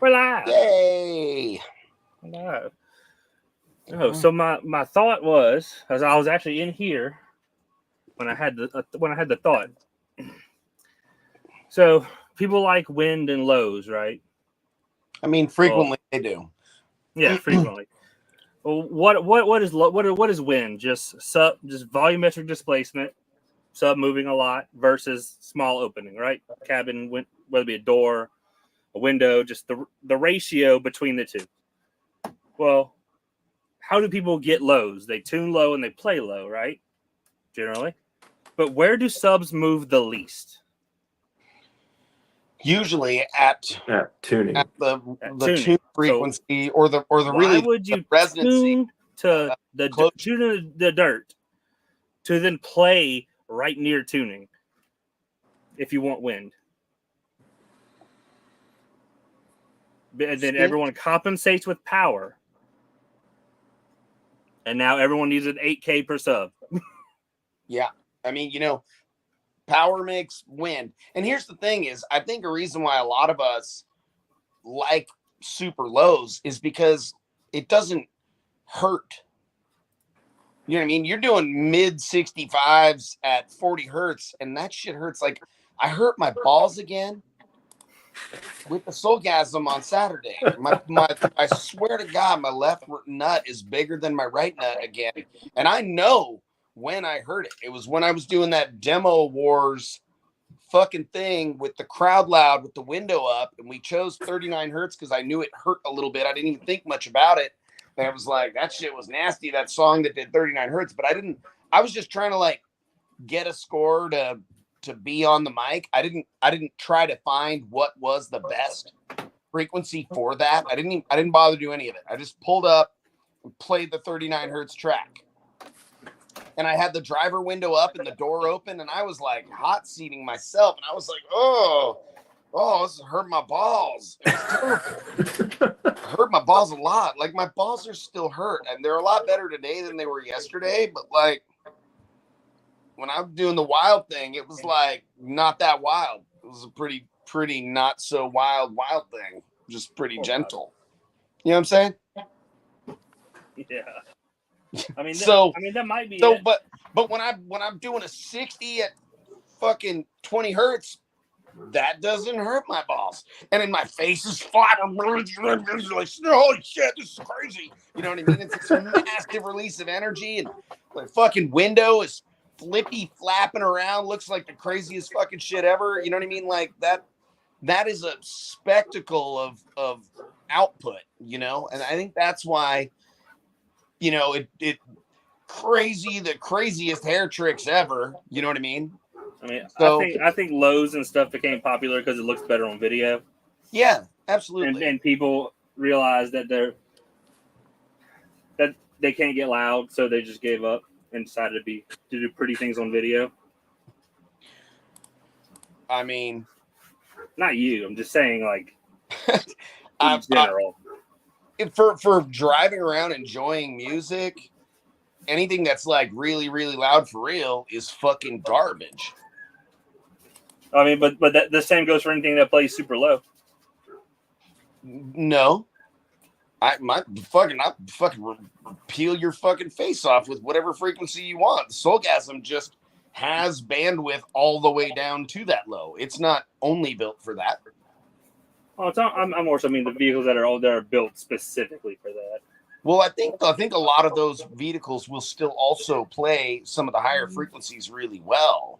We're live. Yay! Live. Oh, so my thought was, as I was actually in here when I had the thought. So people like wind and lows, right? I mean, frequently they do. Yeah, frequently. Well, what is wind? Just volumetric displacement, sub moving a lot versus small opening, right? Cabin, whether it be a door, a window, just the ratio between the two. Well, how do people get lows? They tune low and they play low, right? Generally. But where do subs move the least? Usually at tuning, at the tuning. tune frequency, So or the why would you residency tune to the dirt to then play right near tuning if you want wind? And then everyone compensates with power. And now everyone needs an 8K per sub. Yeah. I mean, power makes wind. And here's the thing is, I think a reason why a lot of us like super lows is because it doesn't hurt. You know what I mean? You're doing mid 65s at 40 hertz, and that shit hurts. Like, I hurt my balls again with the soulgasm on Saturday. I swear to God, my left nut is bigger than my right nut again. And I know when I heard it. It was when I was doing that Demo Wars fucking thing with the crowd loud with the window up, and we chose 39 hertz because I knew it hurt a little bit. I didn't even think much about it. And I was like, that shit was nasty, that song that did 39 hertz. But I was just trying to like get a score to be on the mic. I didn't try to find what was the best frequency for that. I didn't bother to do any of it. I just pulled up and played the 39 hertz track. And I had the driver window up and the door open, and I was like hot seating myself, and I was like, oh, this hurt my balls. It hurt my balls a lot. Like, my balls are still hurt, and they're a lot better today than they were yesterday. But like, when I'm doing the wild thing, it was like not that wild. It was a pretty not so wild thing. Just pretty gentle. You know what I'm saying? Yeah. I mean, that might be so. It. But when I'm doing a 60 at fucking 20 hertz, that doesn't hurt my balls. And then my face is flat. I'm like, holy shit, this is crazy. You know what I mean? It's a massive release of energy, and the fucking window is flippy flapping around, looks like the craziest fucking shit ever. You know what I mean? Like that is a spectacle of output, and I think that's why, it crazy, the craziest hair tricks ever. You know what I mean? I mean, so, I think lows and stuff became popular because it looks better on video. Yeah, absolutely. And people realized that they can't get loud, so they just gave up and decided to do pretty things on video. I mean, not you. I'm just saying, like, in general. For driving around enjoying music, anything that's like really, really loud for real is fucking garbage. I mean, but the same goes for anything that plays super low. No, I fucking peel your fucking face off with whatever frequency you want. The Soulgasm just has bandwidth all the way down to that low. It's not only built for that. Oh, I'm also mean the vehicles that are built specifically for that. Well, I think a lot of those vehicles will still also play some of the higher frequencies really well.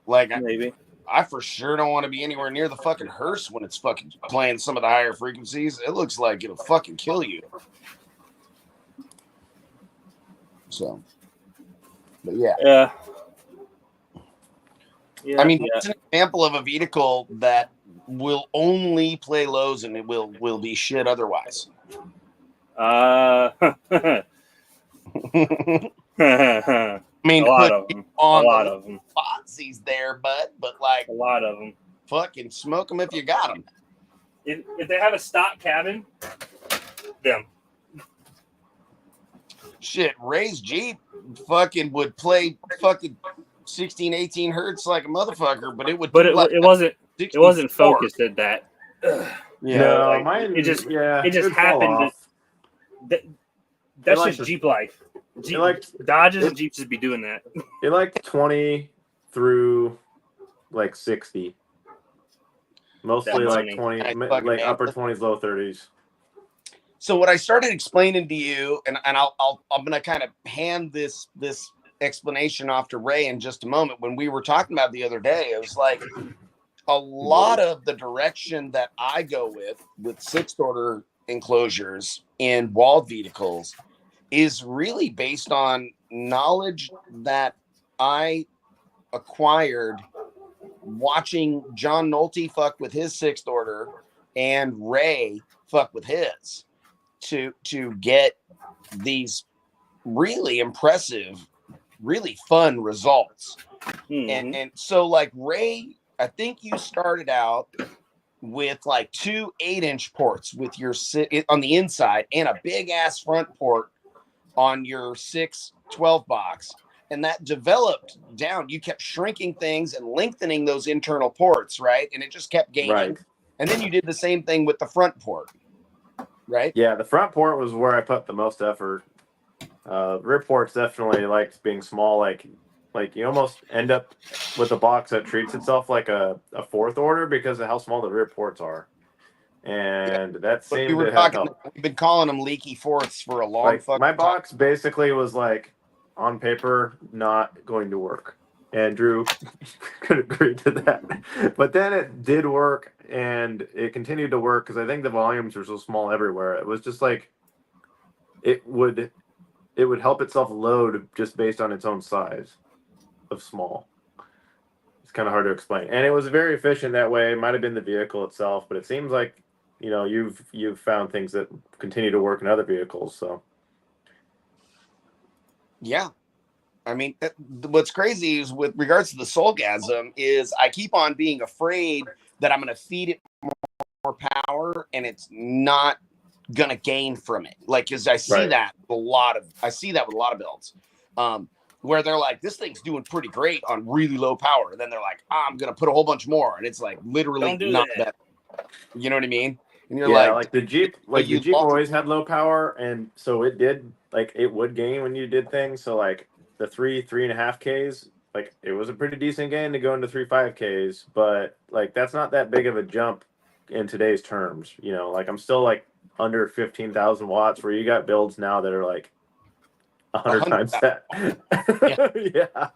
Like, maybe I for sure don't want to be anywhere near the fucking hearse when it's fucking playing some of the higher frequencies. It looks like it'll fucking kill you. So, but yeah. I mean, it's an example of a vehicle that will only play lows and it will be shit otherwise. I mean, a lot of them. Fozzie's there, but like a lot of them. Fucking smoke them if you got them. If they have a stock cabin, them. Shit, Ray's Jeep fucking would play fucking 16, 18 hertz like a motherfucker, but it would. But it wasn't focused at that. Yeah. No, Like, mine. it just Yeah, it just it'd fall happened. off. That's It just likes Jeep life. Jeep, liked- Dodges it- and Jeeps just be doing that. It like 20 through like 60. Mostly That like money. 20, Nice fucking like man. upper 20s, low 30s. So what I started explaining to you, and I'm gonna kind of hand this explanation off to Ray in just a moment. When we were talking about the other day, it was like a lot of the direction that I go with sixth order enclosures in walled vehicles is really based on knowledge that I acquired watching John Nolte fuck with his sixth order and Ray fuck with his to get these really impressive, really fun results. Mhm. And so like Ray, I think you started out with like 2 8-inch ports with your on the inside and a big ass front port on your 612 box. And that developed down. You kept shrinking things and lengthening those internal ports, right? And it just kept gaining. Right. And then you did the same thing with the front port, right? Yeah, the front port was where I put the most effort. Rear ports definitely liked being small. Like you almost end up with a box that treats itself like a fourth order because of how small the rear ports are. And that But seemed to have talking, helped. we've been calling them leaky fourths for a long Like fucking my time. box basically was like on paper not going to work. And Drew could agree to that. But then it did work and it continued to work because I think the volumes are so small everywhere. It was just like it would help itself load just based on its own size of small. It's kind of hard to explain. And it was very efficient that way. It might have been the vehicle itself, but it seems like, you know, you've found things that continue to work in other vehicles. So Yeah. I mean, what's crazy is with regards to the Soulgasm is I keep on being afraid that I'm going to feed it more power and it's not going to gain from it. Like, cause I see Right. that with a lot of builds, where they're like, this thing's doing pretty great on really low power. And then they're like, I'm going to put a whole bunch more. And it's like literally Don't do not that. you know what I mean? And you're yeah, like, like the Jeep, always had low power, and so it would gain when you did things. So like the 3.5 Ks, like it was a pretty decent gain to go into 3.5 Ks, but like that's not that big of a jump in today's terms. You know, like I'm still like under 15,000 watts, where you got builds now that are like 100 times that. Yeah,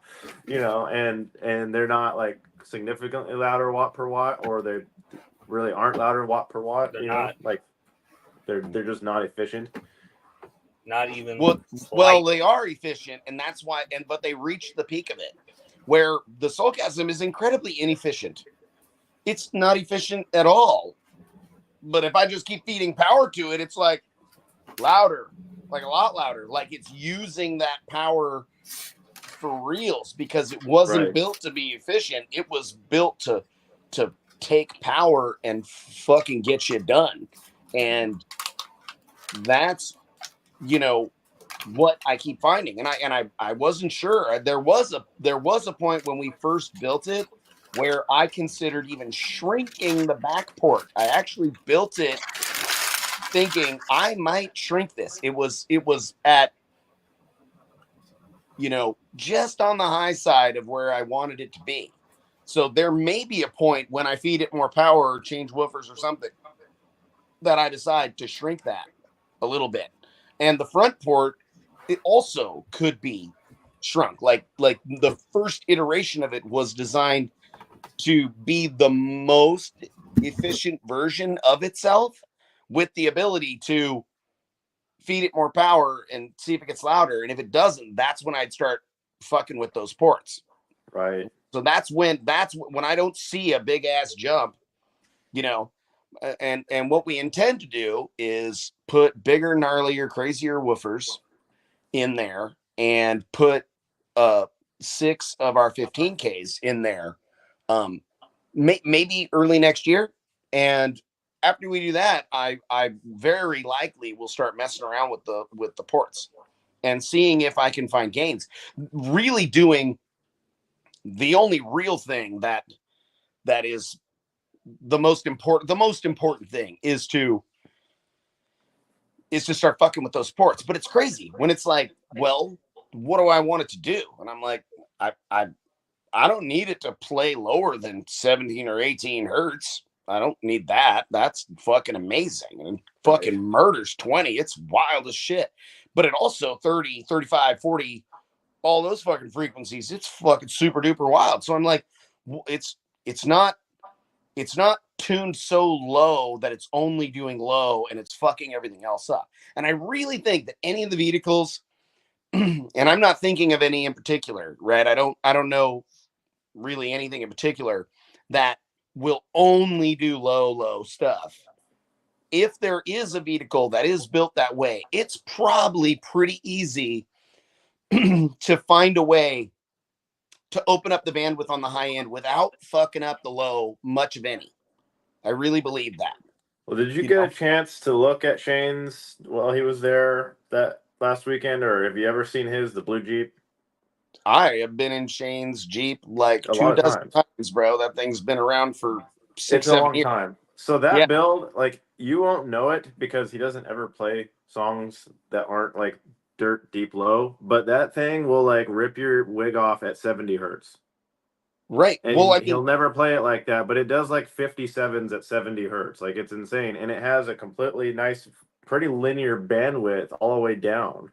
you know, and they're not like significantly louder watt per watt, or they really aren't louder watt per watt. They're You know, not. like they're just not efficient. Not even. well, they are efficient, and that's why. But they reached the peak of it, where the Soulgasm is incredibly inefficient. It's not efficient at all. But if I just keep feeding power to it, it's like louder, like a lot louder. Like it's using that power for reals because it wasn't Right. built to be efficient. It was built to take power and fucking get you done. And that's, you know, what I keep finding. And I wasn't sure. There was a point when we first built it where I considered even shrinking the back port. I actually built it thinking I might shrink this. It was at, you know, just on the high side of where I wanted it to be. So there may be a point when I feed it more power or change woofers or something that I decide to shrink that a little bit. And the front port, it also could be shrunk. Like the first iteration of it was designed to be the most efficient version of itself with the ability to feed it more power and see if it gets louder. And if it doesn't, that's when I'd start fucking with those ports. Right. So that's when I don't see a big ass jump, you know. And what we intend to do is put bigger, gnarlier, crazier woofers in there and put 6 of our 15Ks in there, maybe early next year. And after we do that, I very likely will start messing around with the ports and seeing if I can find gains. Really doing the only real thing that is the most important thing is to start fucking with those ports. But it's crazy when it's like, well, what do I want it to do? And I'm like, I don't need it to play lower than 17 or 18 hertz. I don't need that. That's fucking amazing. And fucking murders 20. It's wild as shit. But it also 30, 35, 40, all those fucking frequencies, it's fucking super duper wild. So I'm like, it's not tuned so low that it's only doing low and it's fucking everything else up. And I really think that any of the vehicles, and I'm not thinking of any in particular, right? I don't know really anything in particular that will only do low stuff. If there is a vehicle that is built that way, it's probably pretty easy to find a way to open up the bandwidth on the high end without fucking up the low much of any. I really believe that. Well, did you get a chance to look at Shane's while he was there that last weekend, or have you ever seen the blue Jeep? I have been in Shane's Jeep like 2 dozen times, bro. That thing's been around for 6-7 years. Time. So that build, like, you won't know it because he doesn't ever play songs that aren't like dirt deep low, but that thing will like rip your wig off at 70 hertz. Right. And well, he'll never play it like that, but it does like 57s at 70 hertz. Like, it's insane. And it has a completely nice, pretty linear bandwidth all the way down.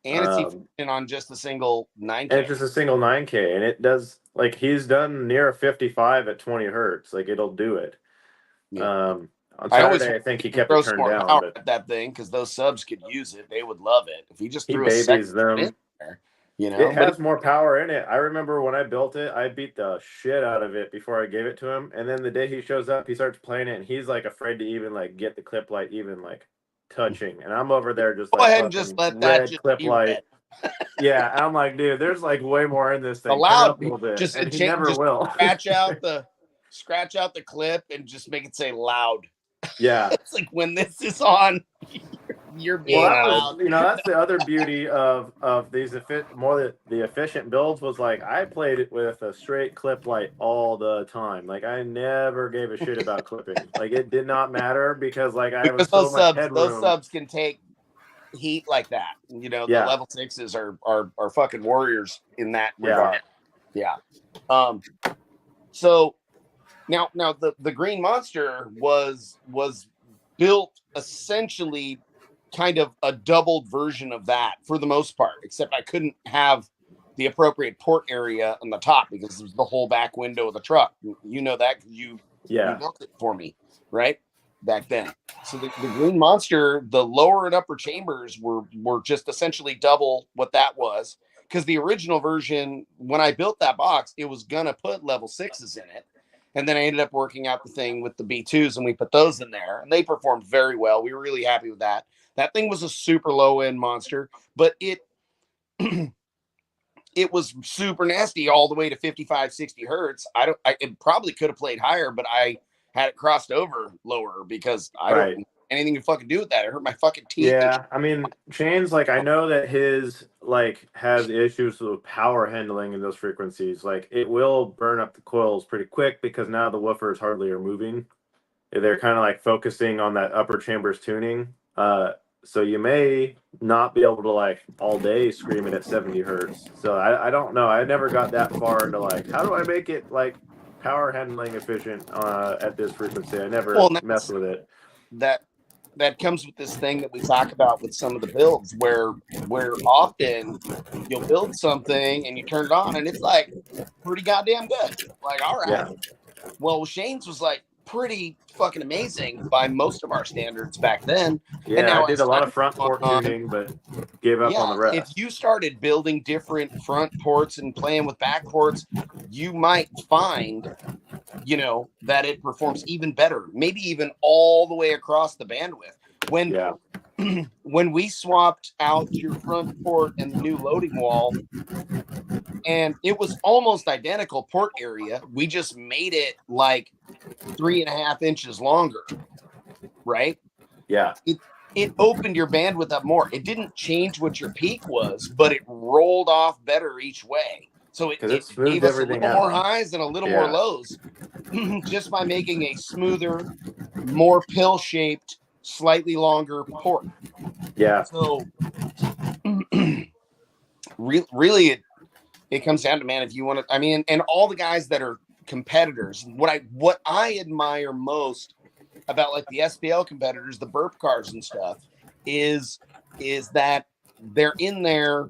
And it's even on just a single 9K. And it's just a single 9K. And it does, like, he's done near a 55 at 20 hertz. Like, it'll do it. Yeah. On Saturday, I think he kept it turned down. But that thing, because those subs could use it. They would love it. If he just threw babies them. In there, you know? It has more power in it. I remember when I built it, I beat the shit out of it before I gave it to him. And then the day he shows up, he starts playing it, and he's, like, afraid to even, like, get the clip light even, like, touching. And I'm over there just, like, go ahead and just let that just clip light. Yeah, I'm like, dude, there's, like, way more in this thing. Allowed a little bit. Just, and he never will. scratch out the clip and just make it say loud. Yeah. It's like when this is on, you're being loud. That's the other beauty of these the efficient builds was, like, I played it with a straight clip light all the time. Like, I never gave a shit about clipping. Like, it did not matter because, like, I was so much headroom. Those subs can take heat like that. The level 6s are fucking warriors in that regard. Yeah. So now the Green Monster was built essentially kind of a doubled version of that for the most part, except I couldn't have the appropriate port area on the top because it was the whole back window of the truck. You know that because you built it for me, right? Back then. So the Green Monster, the lower and upper chambers were just essentially double what that was. Because the original version, when I built that box, it was gonna put level 6s in it. And then I ended up working out the thing with the B2s, and we put those in there, and they performed very well. We were really happy with that. That thing was a super low end monster, but it was super nasty all the way to 55, 60 hertz. It probably could have played higher, but I had it crossed over lower because I don't have anything to fucking do with that. It hurt my fucking teeth. Yeah, I mean, Shane's, like, I know that his, like, has issues with power handling in those frequencies. Like, it will burn up the coils pretty quick because now the woofers hardly are moving. They're kind of, like, focusing on that upper chambers tuning. So you may not be able to, like, all day scream it at 70 hertz. So I don't know. I never got that far into, like, how do I make it, like, power handling efficient at this frequency? I never messed with it. That comes with this thing that we talk about with some of the builds where often you'll build something and you turn it on and it's like pretty goddamn good. Like, all right. Yeah. Well, Shane's was like pretty fucking amazing by most of our standards back then. Yeah, and now I did a lot of front port tuning, but gave up on the rest. If you started building different front ports and playing with back ports, you might find that it performs even better, maybe even all the way across the bandwidth. When we swapped out your front port and the new loading wall, and it was almost identical port area, we just made it like 3.5 inches longer, right? Yeah. It opened your bandwidth up more. It didn't change what your peak was, but it rolled off better each way. So it gave us a little more highs and a little more lows. just by making a smoother, more pill-shaped, slightly longer port. Yeah. So really it comes down to, man, if you want to, I mean, and all the guys that are competitors, what I admire most about like the SPL competitors, the burp cars and stuff, is that they're in there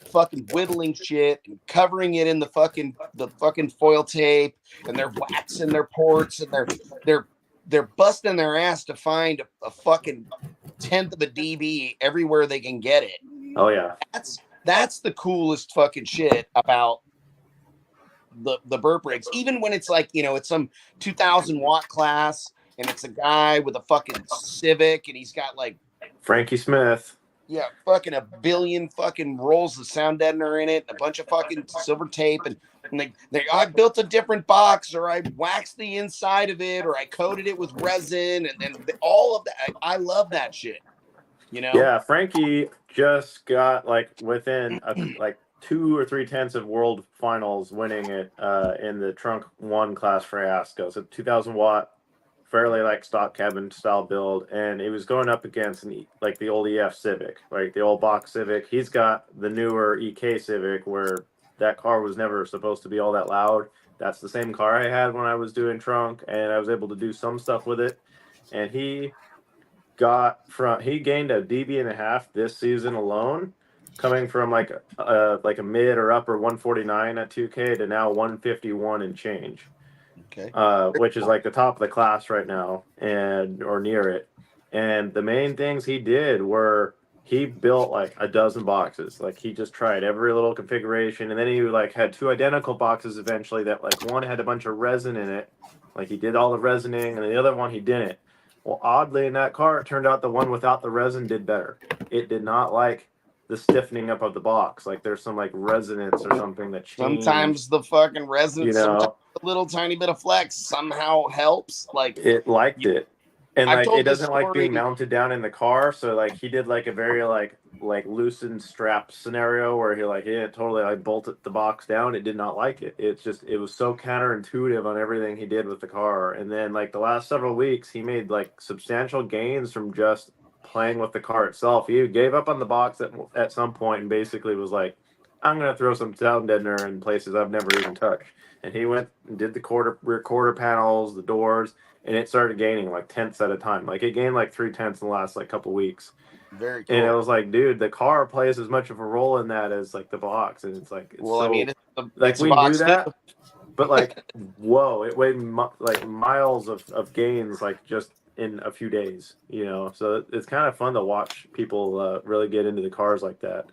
fucking whittling shit and covering it in the fucking foil tape, and they're waxing their ports, and they're busting their ass to find a fucking tenth of a dB everywhere they can get it. Oh yeah. That's the coolest fucking shit about the burp rigs. Even when it's like, it's some 2000 watt class and it's a guy with a fucking Civic and he's got like Frankie Smith. Yeah, fucking a billion fucking rolls of sound deadener in it, a bunch of fucking silver tape, and I built a different box, or I waxed the inside of it, or I coated it with resin, and all of that. I love that shit. Yeah, Frankie just got like within like 2 or 3 tenths of world finals, winning it in the trunk 1 class for IASCA. So 2000 watt, fairly like stock cabin style build, and he was going up against like the old EF Civic, like the old box Civic. He's got the newer EK Civic, where that car was never supposed to be all that loud. That's the same car I had when I was doing trunk, and I was able to do some stuff with it. And he gained a dB and a half this season alone, coming from like a mid or upper 149 at 2K to now 151 and change. Okay. Which is like the top of the class right now, or near it. And the main things he did were he built like a dozen boxes. Like he just tried every little configuration, and then he like had 2 identical boxes eventually that like one had a bunch of resin in it, like he did all the resining, and the other one he didn't. Well, oddly, in that car, it turned out the one without the resin did better. It did not like the stiffening up of the box. Like there's some like resonance or something that changed. Sometimes the fucking resonance, sometimes a little tiny bit of flex somehow helps. Like it liked it. And like it doesn't like being story. mounted down in the car. So like he did like a very like loosened strap scenario where he didn't totally like bolted the box down. It did not like it. It was so counterintuitive on everything he did with the car. And then like the last several weeks he made like substantial gains from just playing with the car itself. He gave up on the box at some point and basically was like, I'm gonna throw some sound deadener in places I've never even touched. And he went and did the rear quarter panels, the doors, and it started gaining like tenths at a time. Like it gained like 3 tenths in the last like couple weeks. Very cool. And it was like, dude, the car plays as much of a role in that as like the box. And it's like, I mean, like we knew that, but like, whoa, it weighed like miles of gains, like just in a few days, So it's kind of fun to watch people really get into the cars like that.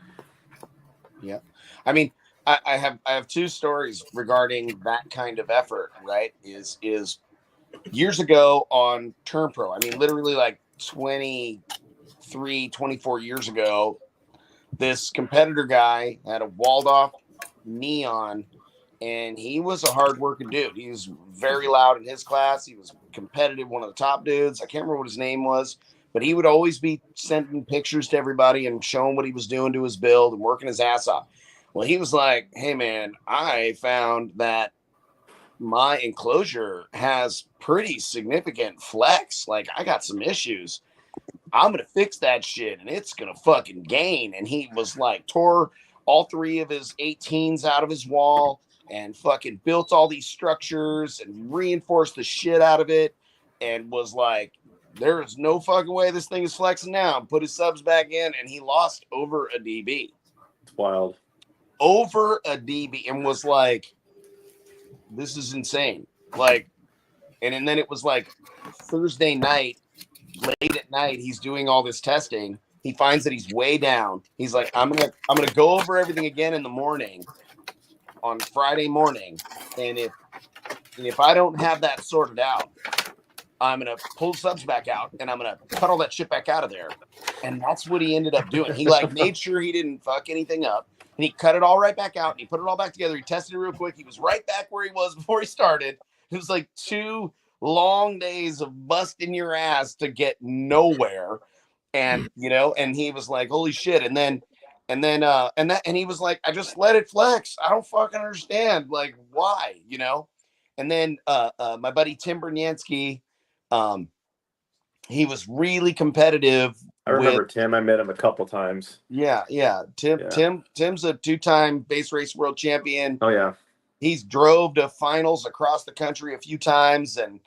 Yeah, I mean, I have 2 stories regarding that kind of effort. Right? Is years ago on Turn Pro. I mean, literally like 23, 24 years ago, this competitor guy had a walled off neon, and he was a hard-working dude. He was very loud in his class. He was competitive, one of the top dudes. I can't remember what his name was, but he would always be sending pictures to everybody and showing what he was doing to his build and working his ass off. Well, he was like, hey, man, I found that my enclosure has pretty significant flex. Like, I got some issues. I'm going to fix that shit, and it's going to fucking gain. And he was like, tore all 3 of his 18s out of his wall and fucking built all these structures and reinforced the shit out of it, and was like, there is no fucking way this thing is flexing now. And put his subs back in, and he lost over a dB. It's wild. Over a dB, and was like, this is insane. Like, and then it was like Thursday night, late at night, he's doing all this testing. He finds that he's way down. He's like, I'm gonna go over everything again in the morning, on Friday morning, and if I don't have that sorted out, I'm gonna pull subs back out and I'm gonna cut all that shit back out of there. And that's what he ended up doing. He like made sure he didn't fuck anything up, and he cut it all right back out and he put it all back together. He tested it real quick. He was right back where he was before he started. It was like 2 long days of busting your ass to get nowhere. And and he was like, holy shit. And he was like, I just let it flex. I don't fucking understand. Like, why? And then my buddy Tim Bernyansky, he was really competitive. I remember Tim. I met him a couple times. Yeah. Tim's a 2-time base race world champion. Oh yeah. He's drove to finals across the country a few times, and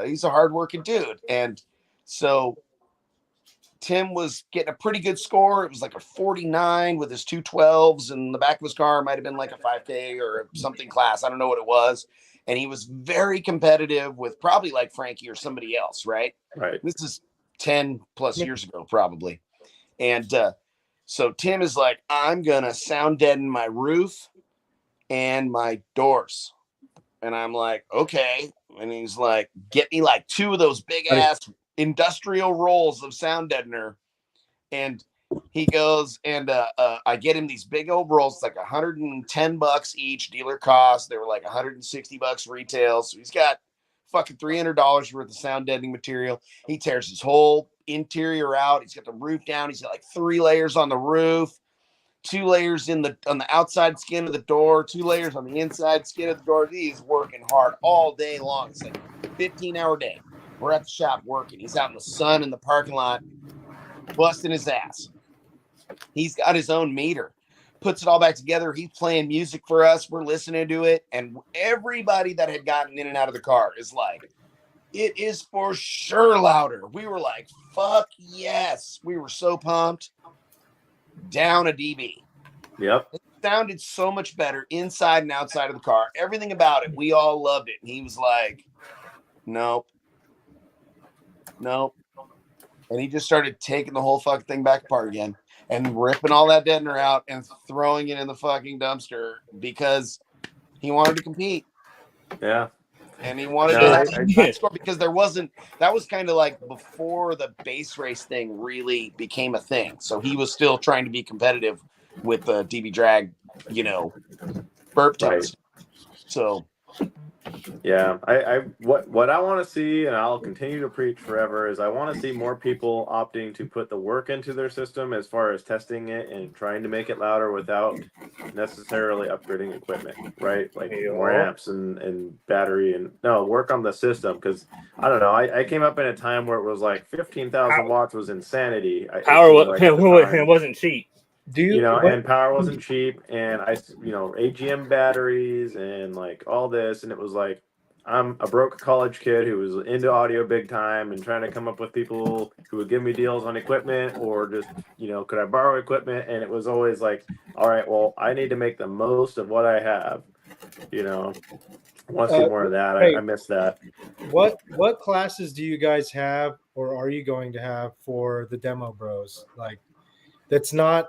he's a hardworking dude. And so Tim was getting a pretty good score. It was like a 49 with his 212s, and the back of his car might have been like a 5K or something class. I don't know what it was. And he was very competitive with probably like Frankie or somebody else, right? Right. This is 10 plus years ago, probably. And so Tim is like, I'm going to sound deaden my roof and my doors. And I'm like, okay. And he's like, get me like 2 of those big ass industrial rolls of sound deadener. And he goes and I get him these big old rolls. It's like $110 each dealer cost. They were like $160 retail. So he's got fucking $300 worth of sound deadening material. He tears his whole interior out. He's got the roof down. He's got like 3 layers on the roof, 2 layers on the outside skin of the door, 2 layers on the inside skin of the door. He's working hard all day long. It's like a 15-hour day. We're at the shop working. He's out in the sun in the parking lot, busting his ass. He's got his own meter, puts it all back together. He's playing music for us. We're listening to it. And everybody that had gotten in and out of the car is like, it is for sure louder. We were like, fuck yes. We were so pumped. Down a dB. Yep. It sounded so much better inside and outside of the car. Everything about it. We all loved it. And he was like, nope. And he just started taking the whole fucking thing back apart again and ripping all that deadener out and throwing it in the fucking dumpster because he wanted to compete. Yeah. And he wanted to score because that was kind of like before the base race thing really became a thing. So he was still trying to be competitive with the DB drag, burp test. So yeah, what I want to see, and I'll continue to preach forever, is I want to see more people opting to put the work into their system as far as testing it and trying to make it louder without necessarily upgrading equipment, right? Like more amps and battery and work on the system. Because I don't know, I came up in a time where it was like 15,000 watts was insanity. It wasn't cheap. And power wasn't cheap, and AGM batteries and like all this, and it was like I'm a broke college kid who was into audio big time and trying to come up with people who would give me deals on equipment or just could I borrow equipment, and it was always like, all right, well, I need to make the most of what I have. I want to see more of that. I miss that. What classes do you guys have, or are you going to have for the demo bros? Like, that's not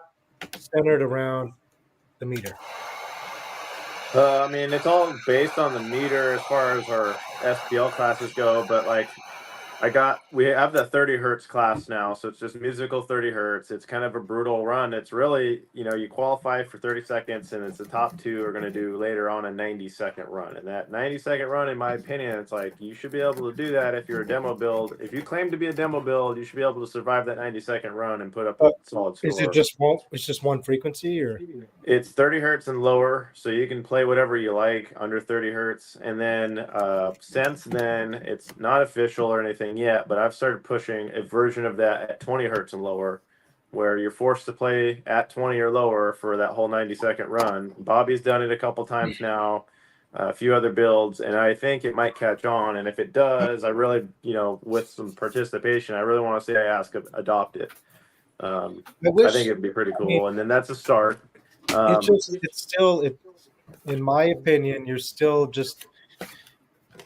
centered around the meter. It's all based on the meter as far as our SPL classes go, but like we have the 30 hertz class now, so it's just musical 30 hertz. It's kind of a brutal run. It's really, you qualify for 30 seconds, and it's the top 2 are going to do later on a 90-second run. And that 90-second run, in my opinion, it's like you should be able to do that if you're a demo build. If you claim to be a demo build, you should be able to survive that 90-second run and put up a solid score. Is it just one frequency, or it's 30 hertz and lower, so you can play whatever you like under 30 hertz. And then since then, it's not official or anything yet, but I've started pushing a version of that at 20 hertz and lower, where you're forced to play at 20 or lower for that whole 90-second run. Bobby's done it a couple times now, a few other builds, and I think it might catch on. And if it does, I really, with some participation, I really want to see IASCA adopt it. I think it'd be pretty cool. And then that's a start. It's still, in my opinion, you're still just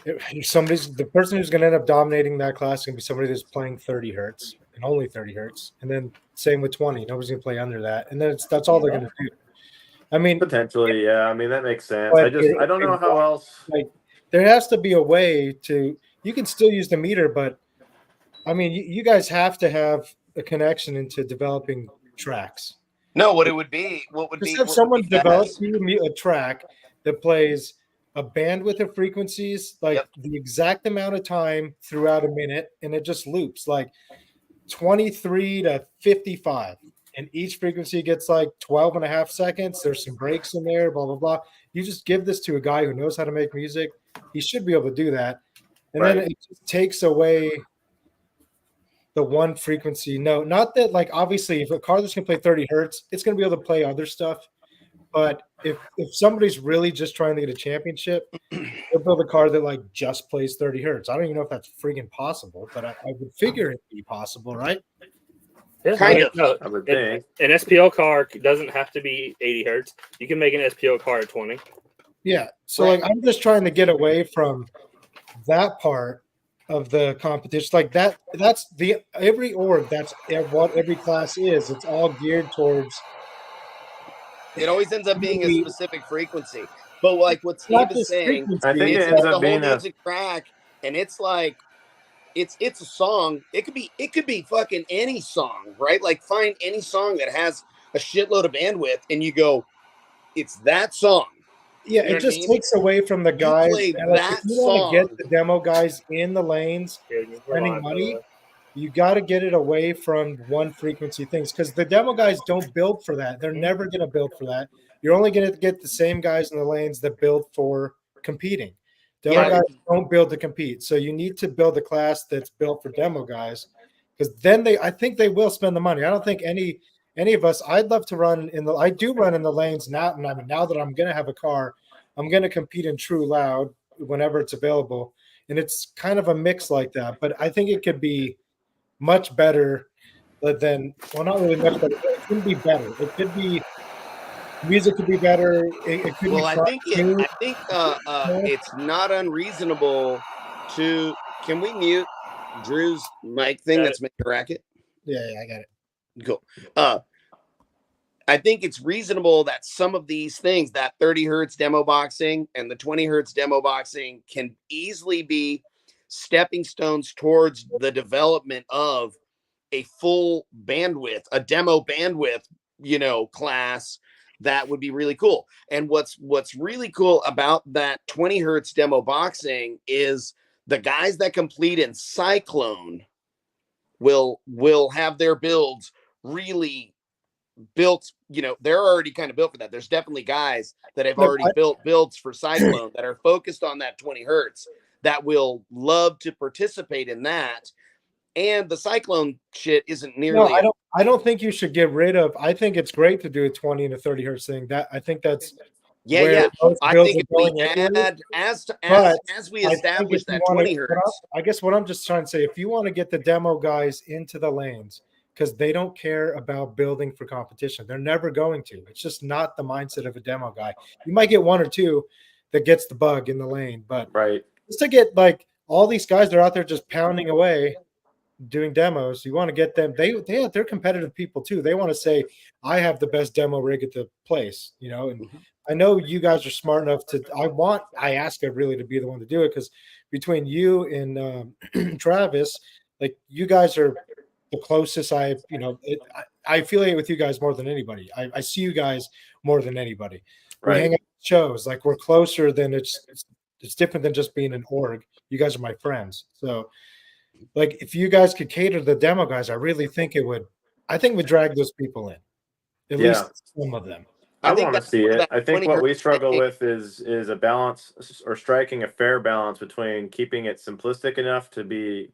the person who's going to end up dominating that class is going to be somebody that's playing 30 hertz and only 30 hertz. And then same with 20. Nobody's going to play under that. And then that's all they're going to do. I mean, potentially, yeah. That makes sense. I don't know how else. Like, there has to be a way you can still use the meter, but you guys have to have a connection into developing tracks. No, what would have someone develop a track that plays a bandwidth of frequencies, like the exact amount of time throughout a minute, and it just loops like 23 to 55. And each frequency gets like 12.5 seconds. There's some breaks in there, blah, blah, blah. You just give this to a guy who knows how to make music. he should be able to do that. And Right. then it just takes away the one frequency. No, not that, like, obviously if a car that's going to play 30 hertz, it's going to be able to play other stuff. But if somebody's really just trying to get a championship, they'll build a car that like just plays 30 hertz. I don't even know if that's freaking possible, but I would figure it'd be possible, right? Yeah, Kind of. no, I would think. an SPL car doesn't have to be 80 hertz. You can make an SPL car at 20. Yeah. So Right. like I'm just trying to get away from that part of the competition. Like that's the every org, that's what every class is. It's all geared towards It always ends up being a specific frequency. But like what Steve not is just saying, frequency. I think it's it ends the up whole being a music track, and it's like it's a song. It could be fucking any song, right? Like find any song that has a shitload of bandwidth, and you go, it's that song. Yeah, You know it what I just mean? takes away from the You guys. play And like, if that you want to get song. the demo guys in the lanes Yeah, just spending rely, by the money, way. you got to get it away from one frequency things because the demo guys don't build for that. They're never going to build for that. You're only going to get the same guys in the lanes that build for competing. Demo Yeah. guys don't build to compete. So you need to build a class that's built for demo guys because then I think they will spend the money. I don't think any of us, I'd love to run I do run in the lanes now. And I mean, now that I'm going to have a car, I'm going to compete in True Loud whenever it's available. And it's kind of a mix like that. But I think it could be much better than, well, not really much better. It could be better. It could be, music could be better. It could Well, be I think it's not unreasonable to. Can we mute Drew's mic thing Got that's making a racket? Yeah, I got it. Cool. I think it's reasonable that some of these things, that 30 hertz demo boxing and the 20 hertz demo boxing, can easily be stepping stones towards the development of a full bandwidth, a demo bandwidth, class that would be really cool. And what's really cool about that 20 hertz demo boxing is the guys that complete in Cyclone will have their builds really built. They're already kind of built for that. There's definitely guys that have already built builds for Cyclone that are focused on that 20 hertz that will love to participate in that. And the Cyclone shit isn't nearly. No, I don't think you should get rid of. I think it's great to do a 20 and a 30 hertz thing. That I think that's yeah. most I builds think are if we going anyway. add as we I think establish if you that wanna- 20 hertz. I guess what I'm just trying to say, if you want to get the demo guys into the lanes, because they don't care about building for competition, they're never going to. It's just not the mindset of a demo guy. You might get one or two that gets the bug in the lane, but Right. just to get like all these guys that are out there just pounding away doing demos, you want to get them. They're competitive people too. They want to say, I have the best demo rig at the place, and I know you guys are smart enough to. I want IASCA really to be the one to do it because between you and Travis, like you guys are the closest. I affiliate with you guys more than anybody. I see you guys more than anybody. We hang out at shows, like we're closer than it's different than just being an org. You guys are my friends, so. Like if you guys could cater to the demo guys, I really think it would. I think would drag those people in, at least some of them. I think want to that's see where it. that I think 20 what we hertz struggle thing- with is a balance or striking a fair balance between keeping it simplistic enough to be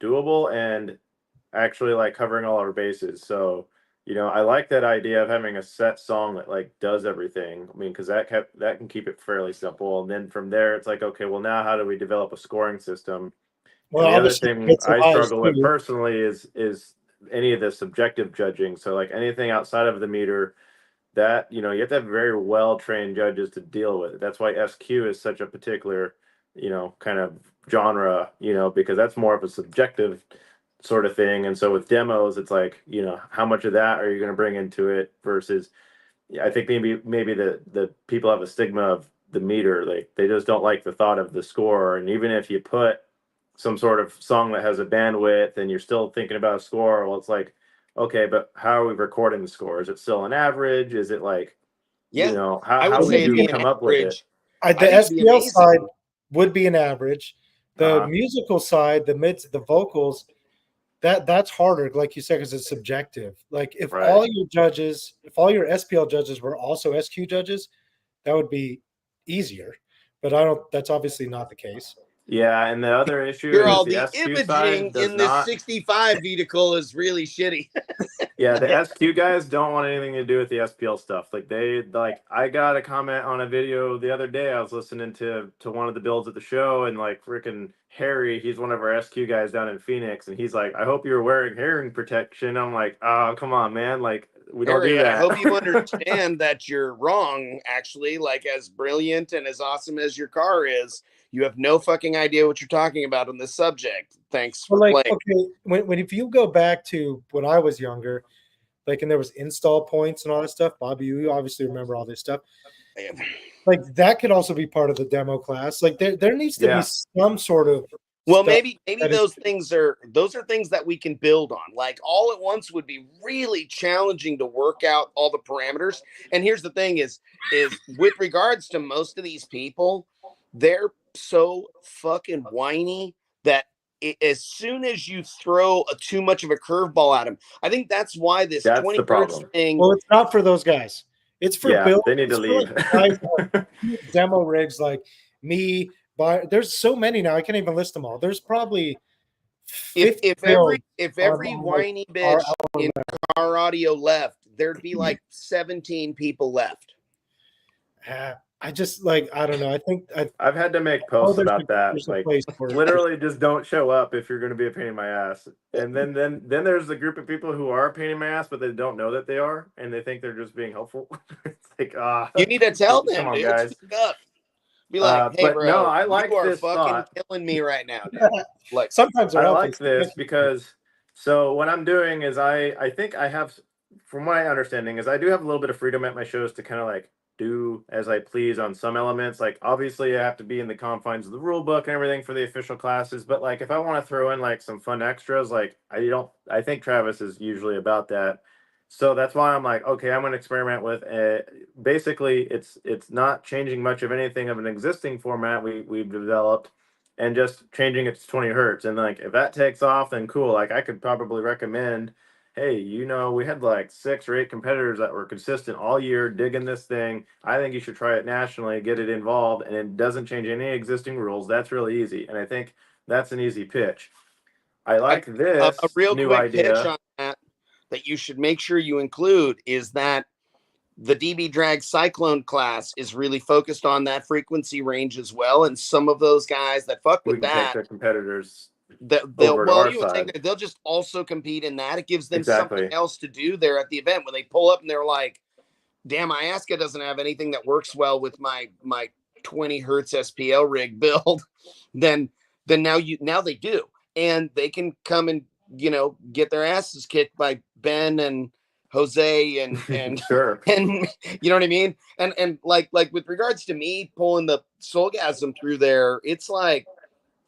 doable and actually like covering all our bases. So, I like that idea of having a set song that like does everything. I mean, because that can keep it fairly simple. And then from there, it's like, okay, well, now how do we develop a scoring system? Well, And the other thing I struggle with too. personally is any of the subjective judging. So like anything outside of the meter that, you have to have very well trained judges to deal with it. That's why SQ is such a particular, kind of genre, because that's more of a subjective sort of thing. And so with demos, it's like, how much of that are you going to bring into it versus, I think maybe the people have a stigma of the meter. Like they just don't like the thought of the score. And even if you put some sort of song that has a bandwidth and you're still thinking about a score, well, it's like, okay, but how are we recording the score? Is it still an average? Is it like, how would you come up with it? The SPL side would be an average. The musical side, the mids, the vocals, that's harder, like you said, because it's subjective. Like if all your SPL judges were also SQ judges, that would be easier. but I don't. That's obviously not the case. Yeah, and the other issue You're is all the the SQ imaging side does in this not. 65 vehicle is really shitty. Yeah, the SQ guys don't want anything to do with the SPL stuff. Like I got a comment on a video the other day. I was listening to one of the builds at the show, and like freaking Harry, he's one of our SQ guys down in Phoenix, and he's like, "I hope you're wearing hearing protection." I'm like, "Oh, come on, man! Like we don't do Harry, that." I hope you understand that you're wrong. Actually, like as brilliant and as awesome as your car is, you have no fucking idea what you're talking about on this subject. Thanks for Well, playing. okay, when if you go back to when I was younger, like, and there was install points and all that stuff. Bobby, you obviously remember all this stuff. Like that could also be part of the demo class. Like there needs to be some sort of. Well, stuff maybe those are things that we can build on. Like all at once would be really challenging to work out all the parameters. And here's the thing is with regards to most of these people, they're so fucking whiny that as soon as you throw too much of a curveball at them, I think that's why this 20 hertz thing. Well, it's not for those guys. It's for Bill. They need to leave. Guys demo rigs like me. There's so many now. I can't even list them all. There's probably if every whiny bitch in car audio left, there'd be like 17 people left. I just like, I don't know. I think I've had to make posts about that. Like literally just don't show up if you're going to be a pain in my ass. And then there's the group of people who are a pain in my ass, but they don't know that they are, and they think they're just being helpful. It's like, you need to tell them, come on, dude, guys. speak up. Be like, hey, bro, no, I like you are this fucking thought. killing me right now, dude. Like sometimes I like this because so what I'm doing is I think I have, from my understanding, is I do have a little bit of freedom at my shows to kind of like do as I please on some elements. Like obviously I have to be in the confines of the rule book and everything for the official classes, but like if I want to throw in like some fun extras, like I think Travis is usually about that. So that's why I'm like, okay, I'm going to experiment with basically it's not changing much of anything of an existing format we've developed, and just changing it to 20 hertz. And like if that takes off, then cool. Like I could probably recommend, hey, we had like 6 or 8 competitors that were consistent all year digging this thing. I think you should try it nationally, get it involved, and it doesn't change any existing rules. That's really easy. And I think that's an easy pitch. I like this a real new quick idea. pitch on that you should make sure you include is that the DB Drag Cyclone class is really focused on that frequency range as well. And some of those guys that fuck with that, take their competitors. They'll just also compete in that. It gives them something else to do there at the event when they pull up and they're like, damn, IASCA doesn't have anything that works well with my 20 hertz SPL rig build. then now they do, and they can come and get their asses kicked by Ben and Jose and sure. And you know what I mean? And like with regards to me pulling the Soulgasm through there, it's like,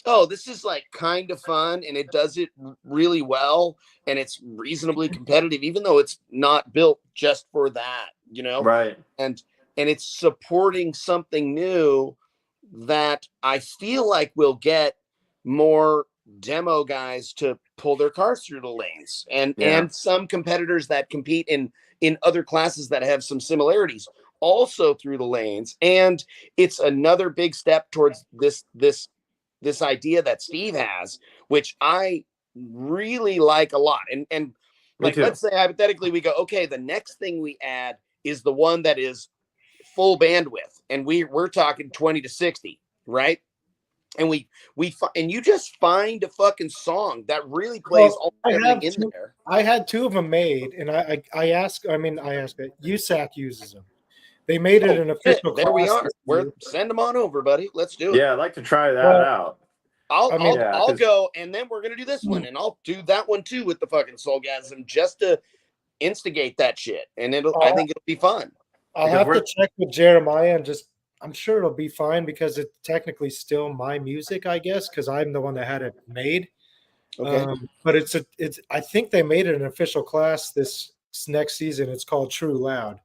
oh, this is like kind of fun, and it does it really well, and it's reasonably competitive, even though it's not built just for that, Right. And it's supporting something new that I feel like will get more demo guys to pull their cars through the lanes, and some competitors that compete in other classes that have some similarities also through the lanes. And it's another big step towards this idea that Steve has, which I really like a lot. And like, let's say hypothetically we go, okay, the next thing we add is the one that is full bandwidth, and we're talking 20 to 60, right? And and you just find a fucking song that really plays everything in there. I had 2 of them made, and I asked it. USAC uses them. They made it an official class. There we are. Send them on over, buddy. Let's do it. Yeah, I'd like to try that out. I'll go, and then we're gonna do this one, and I'll do that one too with the fucking Soulgasm just to instigate that shit, and I think it'll be fun. I'll have to check with Jeremiah, and I'm sure it'll be fine because it's technically still my music, I guess, because I'm the one that had it made. Okay. But I think they made it an official class this next season. It's called True Loud.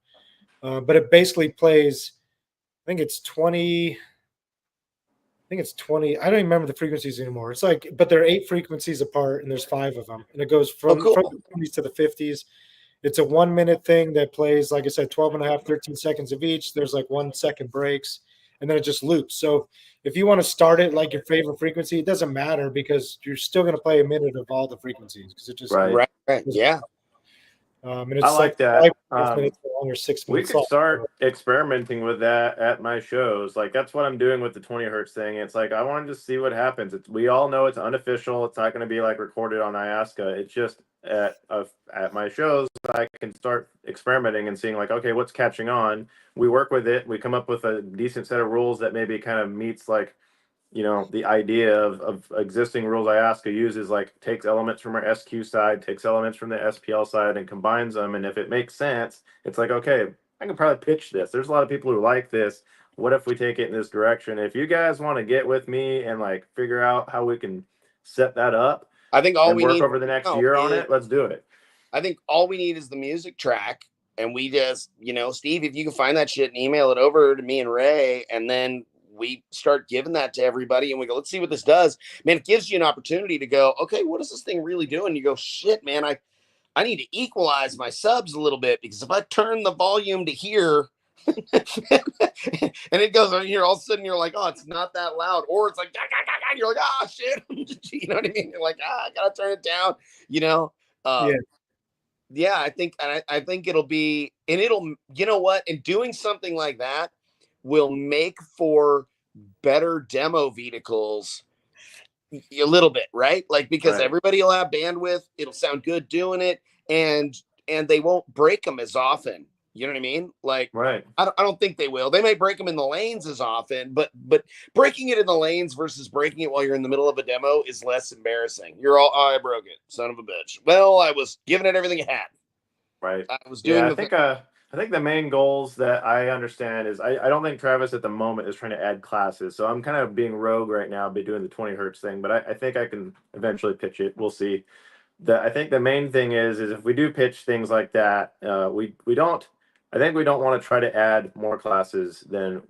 But it basically plays, I think it's 20. I don't even remember the frequencies anymore. It's like, but they're 8 frequencies apart, and there's 5 of them, and it goes from the 20s to the 50s. It's a 1 minute thing that plays, like I said, 12 and a half, 13 seconds of each. There's like 1 second breaks, and then it just loops. So if you want to start it like your favorite frequency, it doesn't matter because you're still going to play a minute of all the frequencies because it just Right. Yeah. And it's I like that. 5 minutes long or 6 We minutes could long. start experimenting with that at my shows. Like that's what I'm doing with the 20 hertz thing. It's like I want to just see what happens. We all know it's unofficial. It's not going to be like recorded on IASCA. It's just at my shows I can start experimenting and seeing like, okay, what's catching on. We work with it. We come up with a decent set of rules that maybe kind of meets like, the idea of existing rules IASCA uses, like takes elements from our SQ side, takes elements from the SPL side and combines them. And if it makes sense, it's like, okay, I can probably pitch this. There's a lot of people who like this. What if we take it in this direction? If you guys want to get with me and like figure out how we can set that up, I think all and we work need over the next year on it, let's do it. I think all we need is the music track. And we just, Steve, if you can find that shit and email it over to me and Ray, and then we start giving that to everybody and we go, let's see what this does. Man, it gives you an opportunity to go, okay, what is this thing really doing? You go, shit, man, I need to equalize my subs a little bit because if I turn the volume to here and it goes on here, all of a sudden you're like, oh, it's not that loud. Or it's like, you're like, ah, shit. You know what I mean? You're like, I gotta turn it down, Yeah, I think it'll be, and it'll, you know what? And doing something like that will make for better demo vehicles a little bit, right? Like, because everybody will have bandwidth, it'll sound good doing it, and they won't break them as often. You know what I mean? Like, I don't think they will. They may break them in the lanes as often, but breaking it in the lanes versus breaking it while you're in the middle of a demo is less embarrassing. You're all, oh, I broke it, son of a bitch. Well, I was giving it everything it had. Right. I was doing. I think the main goals that I understand is I don't think Travis at the moment is trying to add classes. So I'm kind of being rogue right now, be doing the 20 hertz thing, but I think I can eventually pitch it. We'll see. I think the main thing is if we do pitch things like that, we don't want to try to add more classes than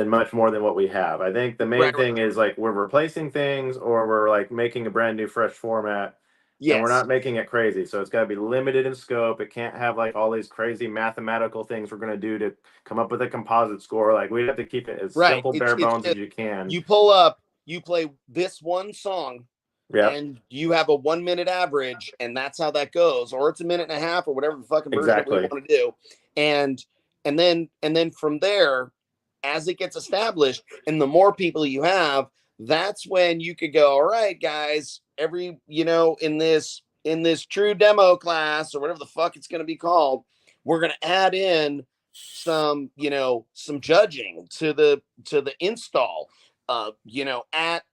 much more than what we have. I think the main thing is like we're replacing things or we're like making a brand new fresh format. Yes. And we're not making it crazy. So it's got to be limited in scope. It can't have like all these crazy mathematical things we're going to do to come up with a composite score. Like we have to keep it as simple, bare bones as you can. You pull up, you play this one song, and you have a 1 minute average, and that's how that goes. Or it's a minute and a half or whatever the fucking version that we want to do. And then from there, as it gets established and the more people you have, that's when you could go, all right, guys, in this true demo class or whatever the fuck it's going to be called, we're going to add in some judging to the install, at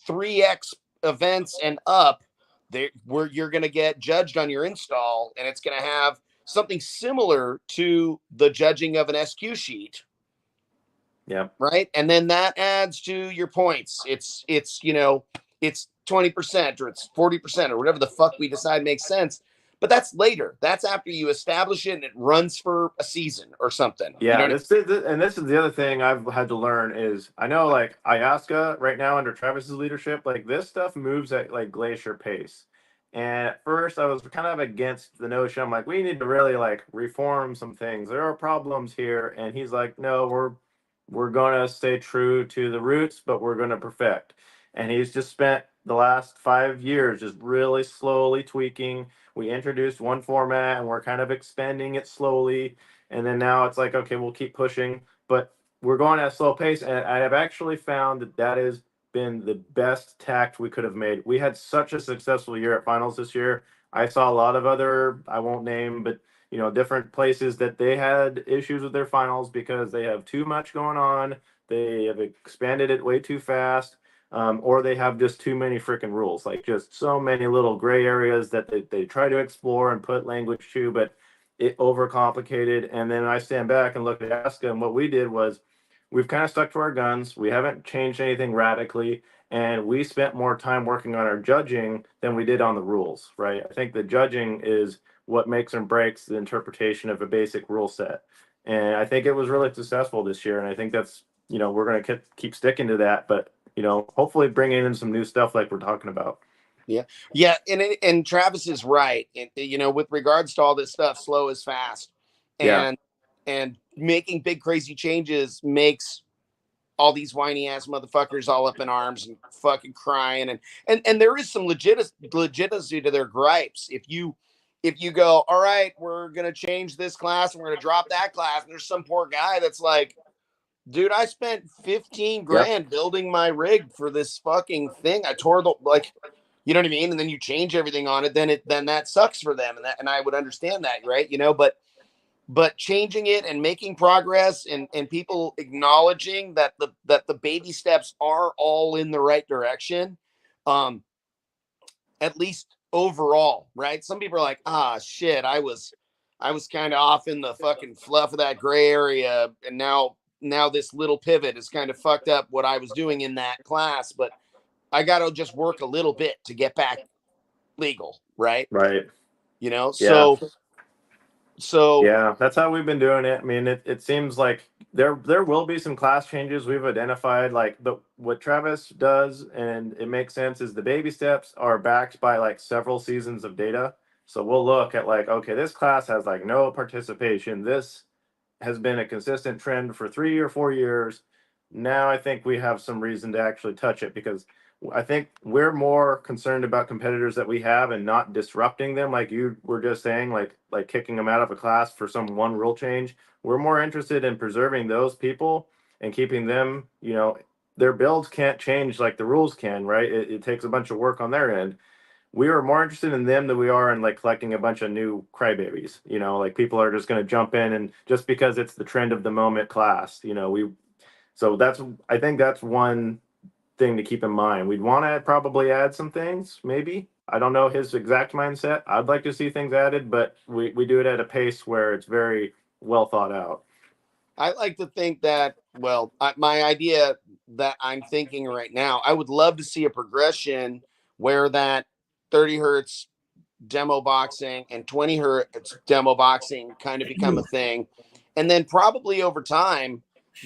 3x events and up there where you're going to get judged on your install. And it's going to have something similar to the judging of an SQ sheet. Yeah. Right. And then that adds to your points. It's 20% or it's 40% or whatever the fuck we decide makes sense. But that's later. That's after you establish it and it runs for a season or something. Yeah. This is the other thing I've had to learn is I know like IASCA right now under Travis's leadership, like this stuff moves at like glacier pace. And at first I was kind of against the notion. I'm like, we need to really like reform some things. There are problems here. And he's like, no, we're going to stay true to the roots, but we're going to perfect. And he's just spent the last 5 years just really slowly tweaking. We introduced one format and we're kind of expanding it slowly. And then now it's like, okay, we'll keep pushing, but we're going at a slow pace. And I have actually found that has been the best tact we could have made. We had such a successful year at finals this year. I saw a lot of other, I won't name, but different places that they had issues with their finals because they have too much going on. They have expanded it way too fast, or they have just too many freaking rules, like just so many little gray areas that they try to explore and put language to, but it overcomplicated. And then I stand back and look at IASCA, and what we did was we've kind of stuck to our guns. We haven't changed anything radically, and we spent more time working on our judging than we did on the rules, right? I think the judging is what makes and breaks the interpretation of a basic rule set. And I think it was really successful this year. And I think that's, we're going to keep sticking to that, but, hopefully bringing in some new stuff like we're talking about. Yeah. Yeah. And Travis is right. With regards to all this stuff, slow is fast. And and making big crazy changes makes all these whiny ass motherfuckers all up in arms and fucking crying, and there is some legitimacy to their gripes. If you go, all right, we're gonna change this class and we're gonna drop that class, and there's some poor guy that's like, dude, I spent 15 grand building my rig for this fucking thing. I tore the, like, you know what I mean? And then you change everything on it, then that sucks for them. And I would understand that, right? You know, but changing it and making progress and people acknowledging that the baby steps are all in the right direction. At least overall, right? Some people are like, shit, I was kind of off in the fucking fluff of that gray area, and now this little pivot has kind of fucked up what I was doing in that class, but I got to just work a little bit to get back legal, right? Right. You know, Yeah. so yeah, that's how we've been doing it. I mean, it seems like there will be some class changes we've identified. Like what Travis does, and it makes sense, is the baby steps are backed by like several seasons of data. So we'll look at like, okay, this class has like no participation. This has been a consistent trend for 3 or 4 years. Now I think we have some reason to actually touch it, because I think we're more concerned about competitors that we have and not disrupting them, like you were just saying, like kicking them out of a class for some one rule change. We're more interested in preserving those people and keeping them, you know, their builds can't change like the rules can, right? It takes a bunch of work on their end. We are more interested in them than we are in like collecting a bunch of new crybabies. You know, like people are just going to jump in, and just because it's the trend of the moment class, you know, I think that's one thing to keep in mind. We'd want to probably add some things, maybe. I don't know his exact mindset. I'd like to see things added, but we do it at a pace where it's very well thought out. I like to think that, well, my idea that I'm thinking right now, I would love to see a progression where that 30 hertz demo boxing and 20 hertz demo boxing kind of become a thing. And then probably over time,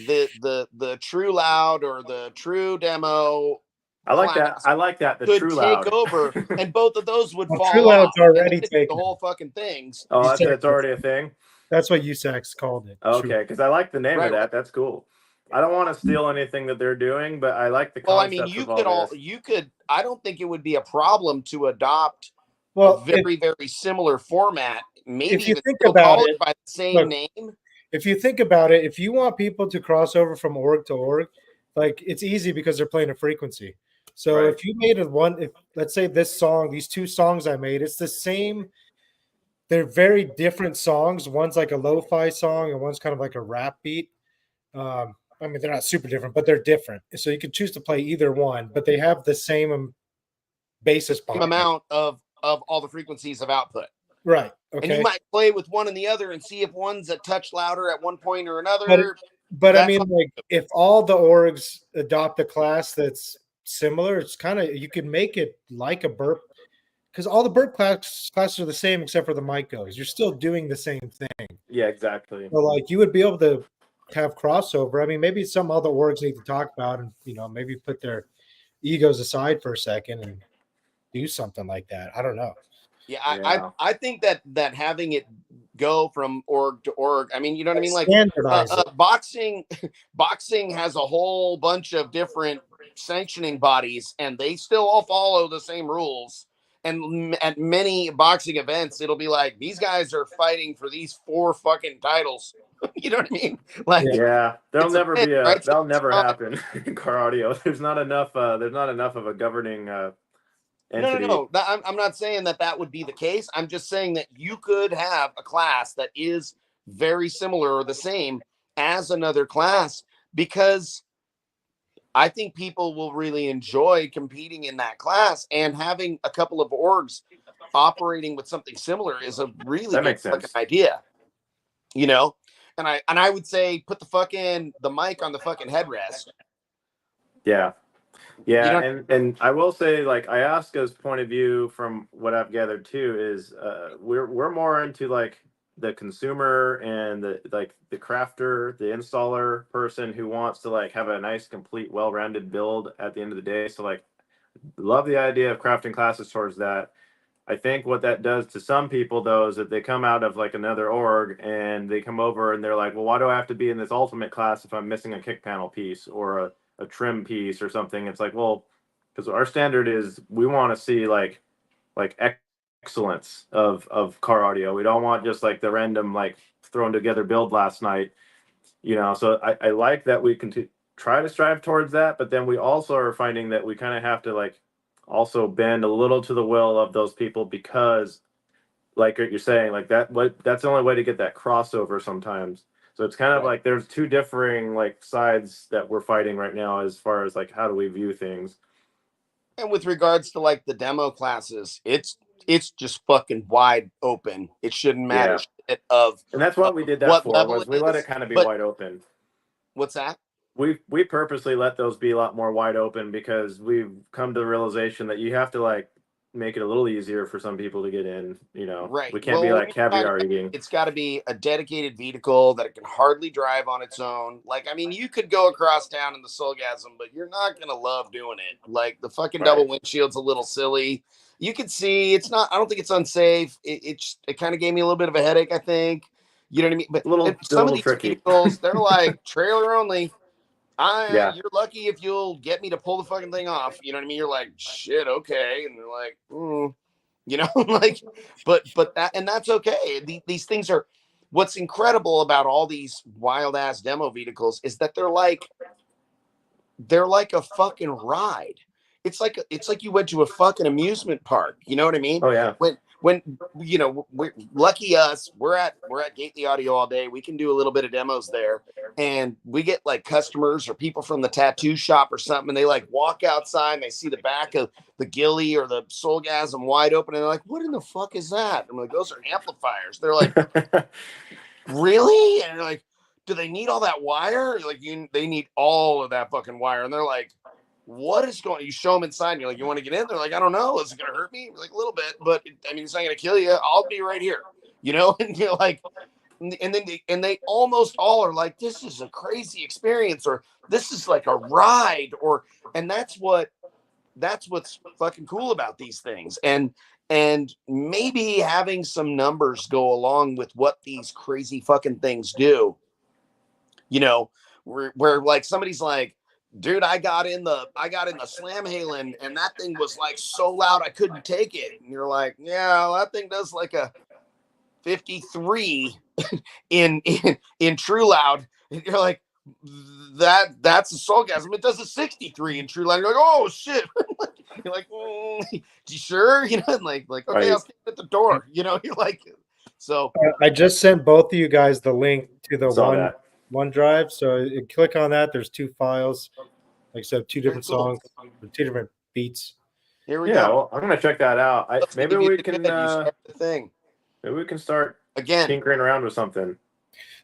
the true loud or the true demo I like that. I like that. The could true take loud over, and both of those would Well, fall True off. Loud's already The taken. whole fucking things. Oh, that's already a thing. That's what USAC's called it. Okay, because I like the name Right, of that. right. That's cool. I don't want to steal anything that they're doing, but I like the Well, I concept mean, of all this. you could. I don't think it would be a problem to adopt Well, a very similar format. Maybe if you even think still about call it, by the same look, name. if you think about it, if you want people to cross over from org to org, like it's easy because they're playing a frequency. So Right. if you made let's say this song, these two songs I made, it's the same. They're very different songs. One's like a lo-fi song, and one's kind of like a rap beat. I mean, they're not super different, but they're different. So you can choose to play either one, but they have the same basis behind Amount of all the frequencies of output. Right. Okay. And you might play with one and the other and see if one's a touch louder at one point or another. But I mean, like, if all the orgs adopt a class that's similar, it's kind of, you can make it like a burp, because all the burp classes are the same except for the mic goes. You're still doing the same thing. Yeah, exactly. So, like, you would be able to have crossover. I mean, maybe some other orgs need to talk about, and maybe put their egos aside for a second and do something like that. I don't know. Yeah, I think that having it go from org to org, I mean, you know what I mean? Like boxing has a whole bunch of different sanctioning bodies, and they still all follow the same rules. And at many boxing events, it'll be like, these guys are fighting for these 4 fucking titles. You know what I mean? Like, yeah, that'll never happen in car audio. There's not enough of a governing entity. No. I'm not saying that would be the case. I'm just saying that you could have a class that is very similar or the same as another class, because I think people will really enjoy competing in that class, and having a couple of orgs operating with something similar is a really good fucking idea. You know? And I would say put the mic on the fucking headrest. Yeah. Yeah, and I will say, like, IASCA's point of view, from what I've gathered too, is we're more into like the consumer and the crafter, the installer person who wants to like have a nice, complete, well-rounded build at the end of the day. So like, love the idea of crafting classes towards that. I think what that does to some people though is that they come out of like another org and they come over and they're like, well, why do I have to be in this ultimate class if I'm missing a kick panel piece or a trim piece or something? It's like, well, because our standard is we want to see like excellence of car audio. We don't want just like the random like thrown together build last night, you know. So I like that we can try to strive towards that, but then we also are finding that we kind of have to like also bend a little to the will of those people, because like what you're saying, like that's the only way to get that crossover sometimes. So it's kind of like there's two differing like sides that we're fighting right now as far as like how do we view things. And with regards to like the demo classes, it's just fucking wide open. It shouldn't matter shit of, and that's what we did that what for, level was we let it kind of be wide open. What's that? We purposely let those be a lot more wide open because we've come to the realization that you have to like make it a little easier for some people to get in, you know. Right. We can't be like caviar eating. It's got to be a dedicated vehicle that it can hardly drive on its own. Like, I mean, you could go across town in the Soulgasm, but you're not going to love doing it. Like, the fucking double windshield's a little silly. You can see it's not, I don't think it's unsafe. It kind of gave me a little bit of a headache, I think. You know what I mean? But some of these vehicles, they're like trailer only. You're lucky if you'll get me to pull the fucking thing off. You know what I mean? You're like, shit, okay. And they're like, you know, like, but that's okay. These things are, what's incredible about all these wild ass demo vehicles is that they're like a fucking ride. It's like you went to a fucking amusement park. You know what I mean? Oh yeah. When you know, we're lucky us, we're at Gately Audio all day. We can do a little bit of demos there, and we get like customers or people from the tattoo shop or something, and they like walk outside and they see the back of the Ghillie or the Soulgasm wide open, and they're like, "What in the fuck is that?" I'm like, "Those are amplifiers." They're like, "Really?" And they're like, "Do they need all that wire?" You're like, they need all of that fucking wire, and they're like, what is going on? You show them inside and you're like, you want to get in? They're like, I don't know. Is it going to hurt me? We're like, a little bit, but I mean, it's not going to kill you. I'll be right here, you know? And you're like, and then they almost all are like, this is a crazy experience, or this is like a ride, and that's what's fucking cool about these things. And maybe having some numbers go along with what these crazy fucking things do, you know, where like somebody's like, dude, I got in the Slam Halen and that thing was like so loud I couldn't take it. And you're like, yeah, that thing does like a 53 in True Loud. And you're like, that's a Soulgasm. It does a 63 in True Loud. You're like, oh shit. You're like, you sure? You know, and like okay, I'll stand at the door. You know, you're like, so I just sent both of you guys the link to the OneDrive. So you click on that. There's two files. Like I said, two different songs, two different beats. Here we go. Well, I'm gonna check that out. Maybe we can maybe we can start again tinkering around with something.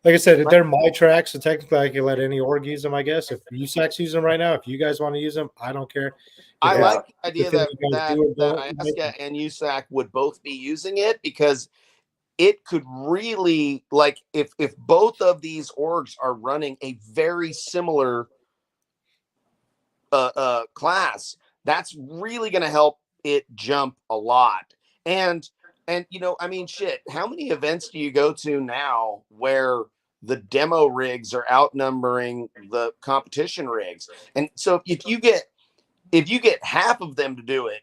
Like I said, they're my tracks, so technically I can let any org use them, I guess. If USAC's use them right now, if you guys want to use them, I don't care. I like the idea that IASCA and USAC would both be using it, because it could really, like, if both of these orgs are running a very similar class, that's really going to help it jump a lot. And you know, I mean, shit, how many events do you go to now where the demo rigs are outnumbering the competition rigs? And so if you get half of them to do it,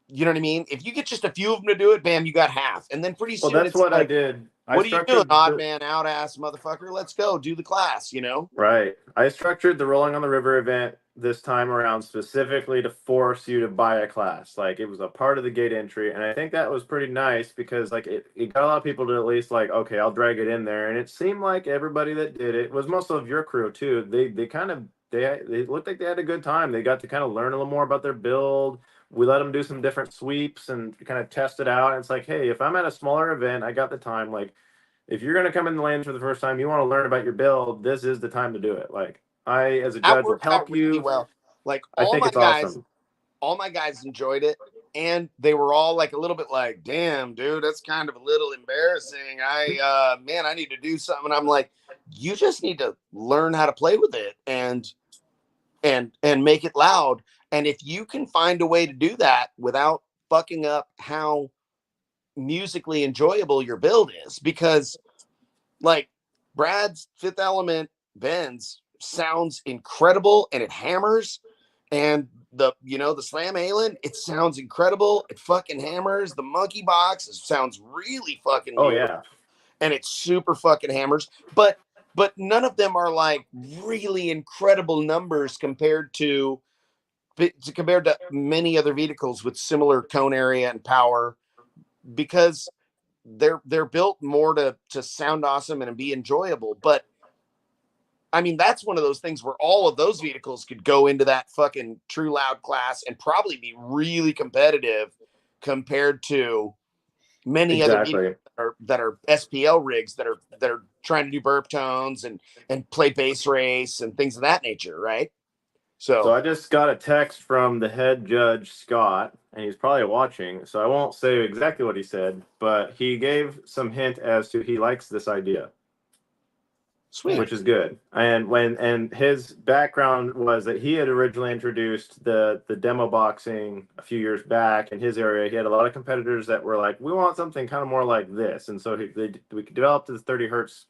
you know what I mean? If you get just a few of them to do it, bam, you got half. And then pretty soon that's what like, I did. What are you doing, odd man, out ass motherfucker? Let's go do the class, you know? Right. I structured the Rolling on the River event this time around specifically to force you to buy a class. Like, it was a part of the gate entry, and I think that was pretty nice because like it got a lot of people to at least like, okay, I'll drag it in there. And it seemed like everybody that did it was most of your crew too. They looked like they had a good time. They got to kind of learn a little more about their build. We let them do some different sweeps and kind of test it out. And it's like, hey, if I'm at a smaller event, I got the time. Like, if you're going to come in the lanes for the first time, you want to learn about your build, this is the time to do it. Like, I, as a judge, will help you. Really well. Like, I think it's awesome. All my guys enjoyed it, and they were all like a little bit like, damn, dude, that's kind of a little embarrassing. I need to do something. And I'm like, you just need to learn how to play with it and make it loud. And if you can find a way to do that without fucking up how musically enjoyable your build is, because like Brad's Fifth Element Benz sounds incredible and it hammers, and the Slam Halen, it sounds incredible, it fucking hammers. The Monkey Box sounds really fucking beautiful, and it's super fucking hammers, but none of them are like really incredible numbers compared to many other vehicles with similar cone area and power, because they're built more to sound awesome and be enjoyable. But I mean, that's one of those things where all of those vehicles could go into that fucking true loud class and probably be really competitive compared to many other vehicles that are SPL rigs that are trying to do burp tones and play bass race and things of that nature, right? So I just got a text from the head judge, Scott, and he's probably watching, so I won't say exactly what he said, but he gave some hint as to he likes this idea. Sweet. Which is good. And his background was that he had originally introduced the demo boxing a few years back in his area. He had a lot of competitors that were like, we want something kind of more like this. And so we developed this 30 hertz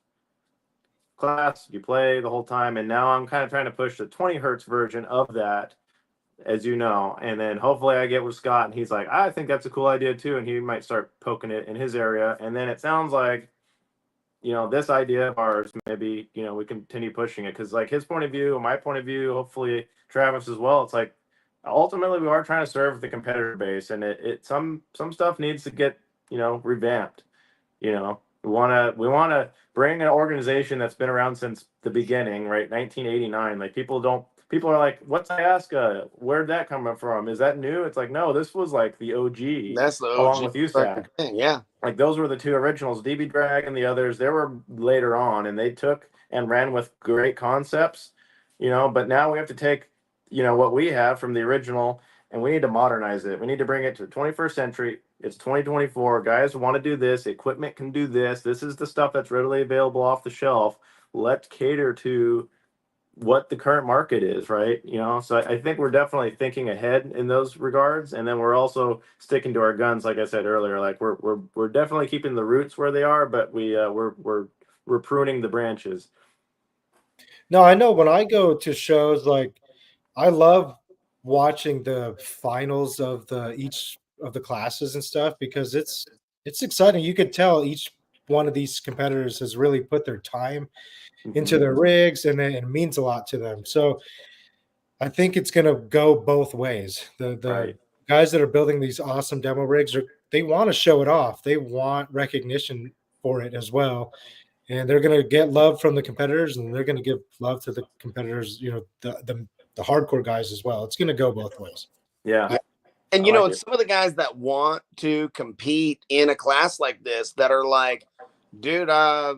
class. You play the whole time. And now I'm kind of trying to push the 20 hertz version of that, as you know. And then hopefully I get with Scott and he's like, I think that's a cool idea too. And he might start poking it in his area. And then it sounds like, this idea of ours, maybe, we continue pushing it, because like his point of view, my point of view, hopefully Travis as well. It's like, ultimately we are trying to serve the competitor base, and some stuff needs to get, revamped. We want to bring an organization that's been around since the beginning, right? 1989. Like people are like, what's IASCA? Where'd that come from? Is that new? It's like, no, this was like the OG. That's the OG along with USAC. Yeah. Like those were the two originals. DB Drag and the others, they were later on, and they took and ran with great concepts, but now we have to take, what we have from the original, and we need to modernize it. We need to bring it to the 21st century. It's 2024. Guys want to do this. Equipment can do this. This is the stuff that's readily available off the shelf. Let's cater to what the current market is, right? So I think we're definitely thinking ahead in those regards, and then we're also sticking to our guns, like I said earlier. Like we're definitely keeping the roots where they are, but we're pruning the branches. No, I know when I go to shows, like I love watching the finals of each of the classes and stuff, because it's exciting. You could tell each one of these competitors has really put their time into their rigs, and it means a lot to them. So I think it's going to go both ways. The guys that are building these awesome demo rigs, they want to show it off. They want recognition for it as well. And they're going to get love from the competitors, and they're going to give love to the competitors, the hardcore guys as well. It's going to go both ways. Yeah. And, and some of the guys that want to compete in a class like this that are like, dude, I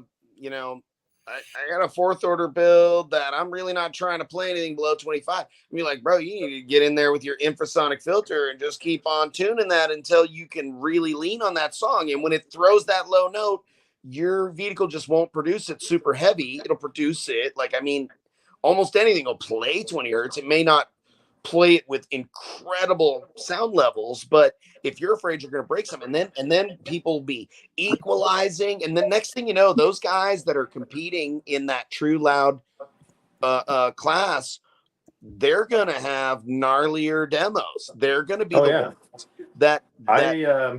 got a fourth order build that I'm really not trying to play anything below 25. I mean, like, bro, you need to get in there with your infrasonic filter and just keep on tuning that until you can really lean on that song. And when it throws that low note, your vehicle just won't produce it super heavy. It'll produce it. Almost anything will play 20 hertz. It may not play it with incredible sound levels, but if you're afraid you're going to break something, and then people will be equalizing, and the next thing you know, those guys that are competing in that true loud class, they're going to have gnarlier demos. They're going to be ones that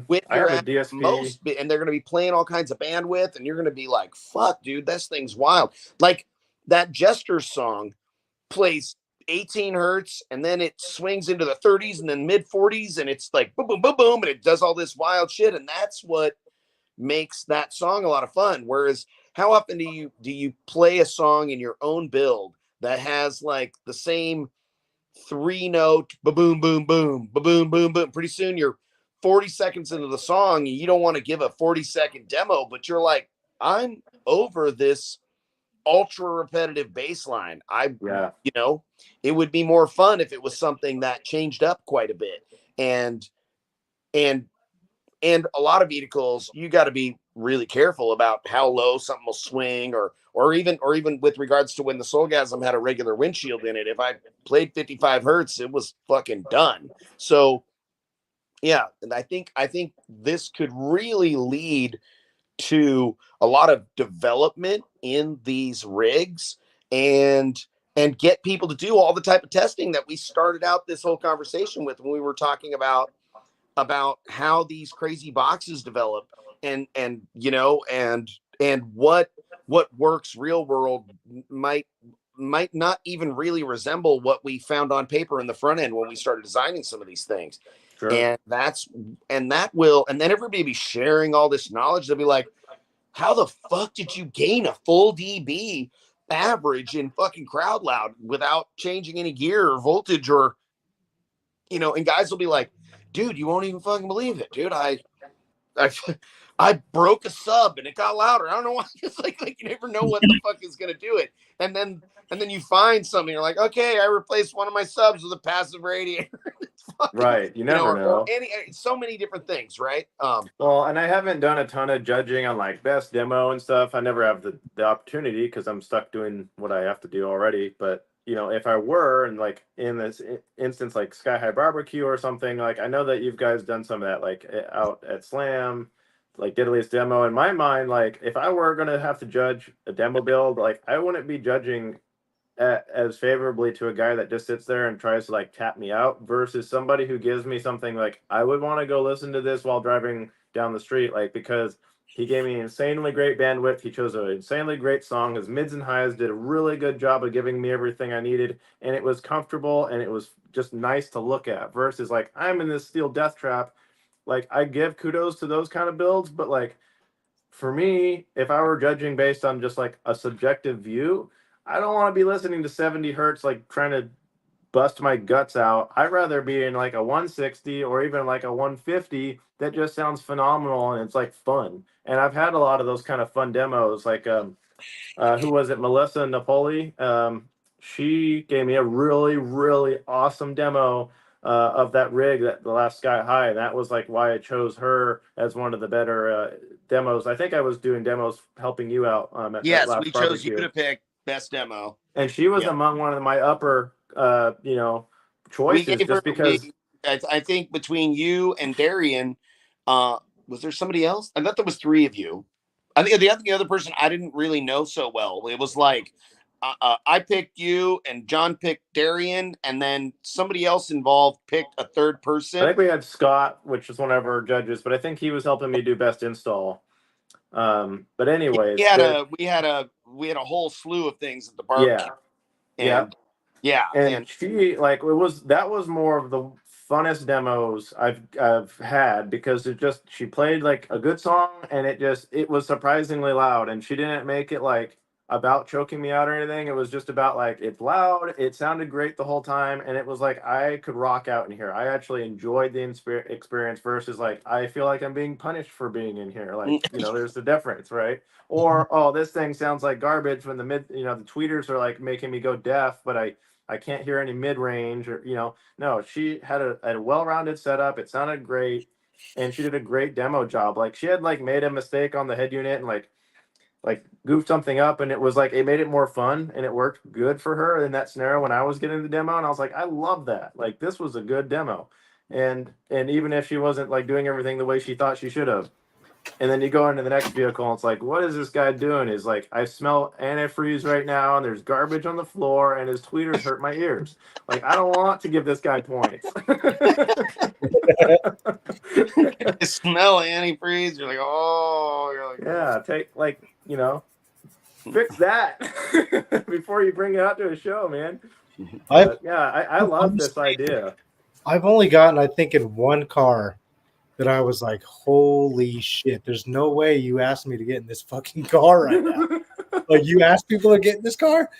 with I have a DSP most, and they're going to be playing all kinds of bandwidth, and you're going to be like, fuck, dude, this thing's wild. Like that Jester song plays 18 hertz, and then it swings into the 30s and then mid 40s, and it's like boom, boom, boom, boom, and it does all this wild shit, and that's what makes that song a lot of fun. Whereas, how often do you play a song in your own build that has like the same 3-note boom, boom, boom, boom, boom, boom? Pretty soon you're 40 seconds into the song, and you don't want to give a 40-second demo, but you're like, I'm over this ultra repetitive bass line. It would be more fun if it was something that changed up quite a bit. And a lot of vehicles, you got to be really careful about how low something will swing, or even with regards to when the Soulgasm had a regular windshield in it. If I played 55 hertz, it was fucking done. So Yeah, and I think this could really lead to a lot of development in these rigs and get people to do all the type of testing that we started out this whole conversation with when we were talking about how these crazy boxes develop and you know and what works real world might not even really resemble what we found on paper in the front end when we started designing some of these things. Sure. And that will, and then everybody be sharing all this knowledge. They'll be like, how the fuck did you gain a full dB average in fucking crowd loud without changing any gear or voltage or, you know, and guys will be like, dude, you won't even fucking believe it, dude. I I broke a sub and it got louder. I don't know why. It's like you never know what the fuck is gonna do it. And then you find something, you're like, okay, I replaced one of my subs with a passive radiator. Fucking, Right. You never know. Or any so many different things, right? Well, and I haven't done a ton of judging on like best demo and stuff. I never have the opportunity because I'm stuck doing what I have to do already. But you know, if I were, and like in this instance, like Sky High Barbecue or something, like I know that you guys done some of that, like out at Slam, like Diddly's demo. In my mind, like if I were gonna have to judge a demo build, like I wouldn't be judging as favorably to a guy that just sits there and tries to like tap me out versus somebody who gives me something like I would want to go listen to this while driving down the street, like because he gave me insanely great bandwidth. He chose an insanely great song. His mids and highs did a really good job of giving me everything I needed, and it was comfortable and it was just nice to look at versus like I'm in this steel death trap. Like I give kudos to those kind of builds, but like for me, if I were judging based on just like a subjective view, I don't want to be listening to 70 hertz, like trying to bust my guts out. I'd rather be in like a 160 or even like a 150 that just sounds phenomenal and it's like fun. And I've had a lot of those kind of fun demos. Like, who was it? Melissa Napoli. She gave me a really, really awesome demo of that rig, that the last Sky High. And that was like why I chose her as one of the better demos. I think I was doing demos helping you out at that Yes, last we chose barbecue. you to pick best demo. And she was Yeah. among one of my upper, choices, We gave her, just because. I think between you and Darian, was there somebody else? I thought there was three of you. I think the other person I didn't really know so well. It was like I picked you and John picked Darian, and then somebody else involved picked a third person. I think we had Scott, which is one of our judges, but I think he was helping me do best install. But anyways, we had a whole slew of things at the barbecue. And she like that was more of the funnest demos I've had because she played like a good song and it was surprisingly loud, and she didn't make it like about choking me out or anything. It was just about like it's loud, it sounded great the whole time, and it was like I could rock out in here. I actually enjoyed the experience versus like I feel like I'm being punished for being in here. Like, you know, there's the difference, right? Or oh, this thing sounds like garbage when the tweeters are like making me go deaf, but I can't hear any mid range or no. She had a well-rounded setup. It sounded great, and she did a great demo job. Like she had like made a mistake on the head unit and like goofed something up, and it was like it made it more fun and it worked good for her in that scenario when I was getting the demo, and I was like, I love that. Like this was a good demo, and even if she wasn't like doing everything the way she thought she should have. And then you go into the next vehicle and it's like, what is this guy doing? Is like, I smell antifreeze right now and there's garbage on the floor and his tweeters hurt my ears. Like, I don't want to give this guy points. You smell antifreeze. You're like, oh, yeah, fix that before you bring it out to a show, man. I love this idea. I've only gotten, I think, in one car that I was like, holy shit, there's no way you asked me to get in this fucking car right now. Like, you asked people to get in this car?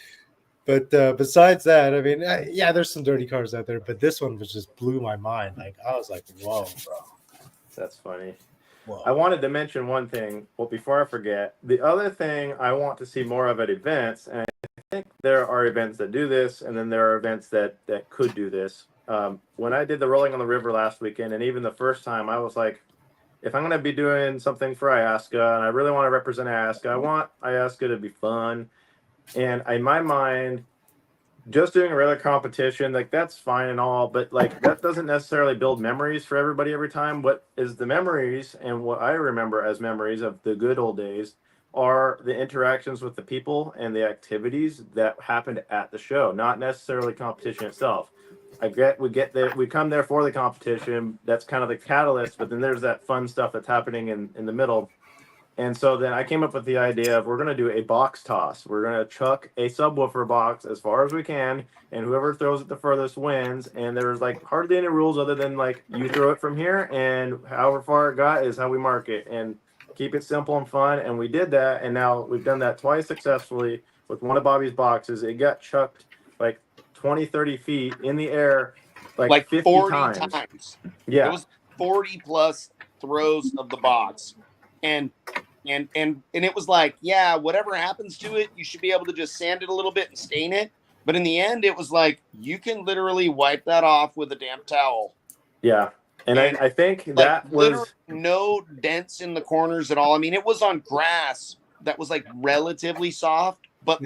But besides that, I mean, yeah, there's some dirty cars out there, but this one just blew my mind. Like, I was like, whoa, bro. That's funny. Whoa. I wanted to mention one thing. Well, before I forget, the other thing I want to see more of at events, and I think there are events that do this, and then there are events that could do this. When I did the Rolling on the River last weekend, and even the first time, I was like, if I'm going to be doing something for IASCA, and I really want to represent IASCA, I want IASCA to be fun. And in my mind, just doing a regular competition, like that's fine and all, but like that doesn't necessarily build memories for everybody every time. What is the memories and what I remember as memories of the good old days are the interactions with the people and the activities that happened at the show, not necessarily competition itself. We come there for the competition. That's kind of the catalyst, but then there's that fun stuff that's happening in the middle. And so then I came up with the idea of we're going to do a box toss. We're going to chuck a subwoofer box as far as we can, and whoever throws it the furthest wins. And there's like hardly any rules other than like you throw it from here, and however far it got is how we mark it, and keep it simple and fun. And we did that, and now we've done that twice successfully with one of Bobby's boxes. It got chucked like 20, 30 feet in the air, like 50 40 times. Yeah. It was 40 plus throws of the box. And it was like, yeah, whatever happens to it, you should be able to just sand it a little bit and stain it. But in the end, it was like you can literally wipe that off with a damn towel. Yeah. And I think like, that was no dents in the corners at all. I mean, it was on grass that was like relatively soft, but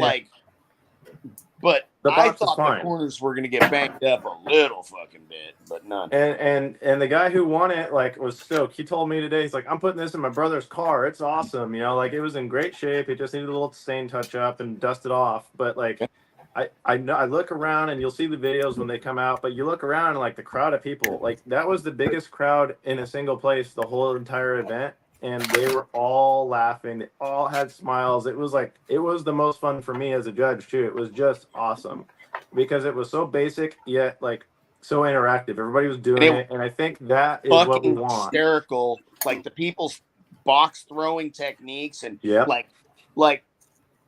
but I thought the corners were going to get banged up a little fucking bit, but none. And the guy who won it like was stoked. He told me today, he's like, I'm putting this in my brother's car. It's awesome. You know, like it was in great shape. It just needed a little stain touch up and dust it off. But like, I look around and you'll see the videos when they come out, but you look around and like the crowd of people, like that was the biggest crowd in a single place the whole entire event. And they were all laughing. They all had smiles. It was the most fun for me as a judge too. It was just awesome because it was so basic yet like so interactive. Everybody was doing it, and I think that is what we want. Hysterical, like the people's box throwing techniques and like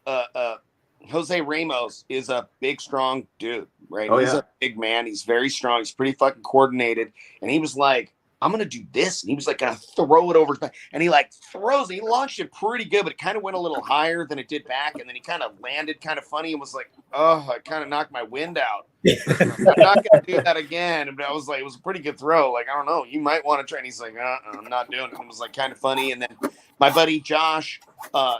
Jose Ramos is a big, strong dude, right? He's a big man. He's very strong. He's pretty fucking coordinated, and he was like, I'm going to do this. And he was like, going to throw it over. And he like throws it. He launched it pretty good, but it kind of went a little higher than it did back. And then he kind of landed kind of funny and was like, oh, I kind of knocked my wind out. I'm not going to do that again. But I was like, it was a pretty good throw. Like, I don't know. You might want to try. And he's like, I'm not doing it. It was like kind of funny. And then my buddy Josh,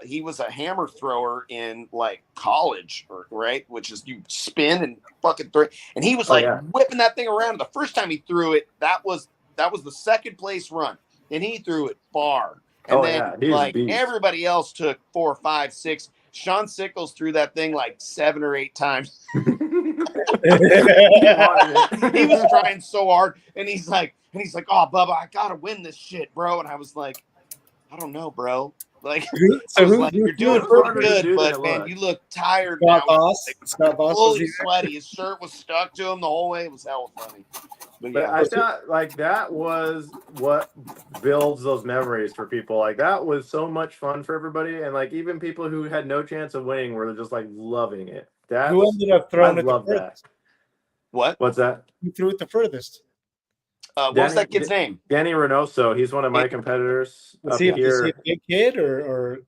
he was a hammer thrower in like college, right? Which is you spin and fucking throw. And he was whipping that thing around. The first time he threw it, that was the second place run, and he threw it far. And like everybody else took 4, 5, 6. Sean Sickles threw that thing like 7 or 8 times. He was trying so hard, and he's like, oh, Bubba, I gotta win this shit, bro. And I was like, I don't know, bro. Like, you're doing pretty good, but man, you look tired now. Scott Boss fully sweaty. His shirt was stuck to him the whole way. It was hella funny. But I thought like that was what builds those memories for people. Like that was so much fun for everybody, and like even people who had no chance of winning were just like loving it. Who ended up throwing it the furthest? What's that? Who threw it the furthest? What was that kid's name? Danny Reynoso. He's one of my competitors up here. Is he a big kid or?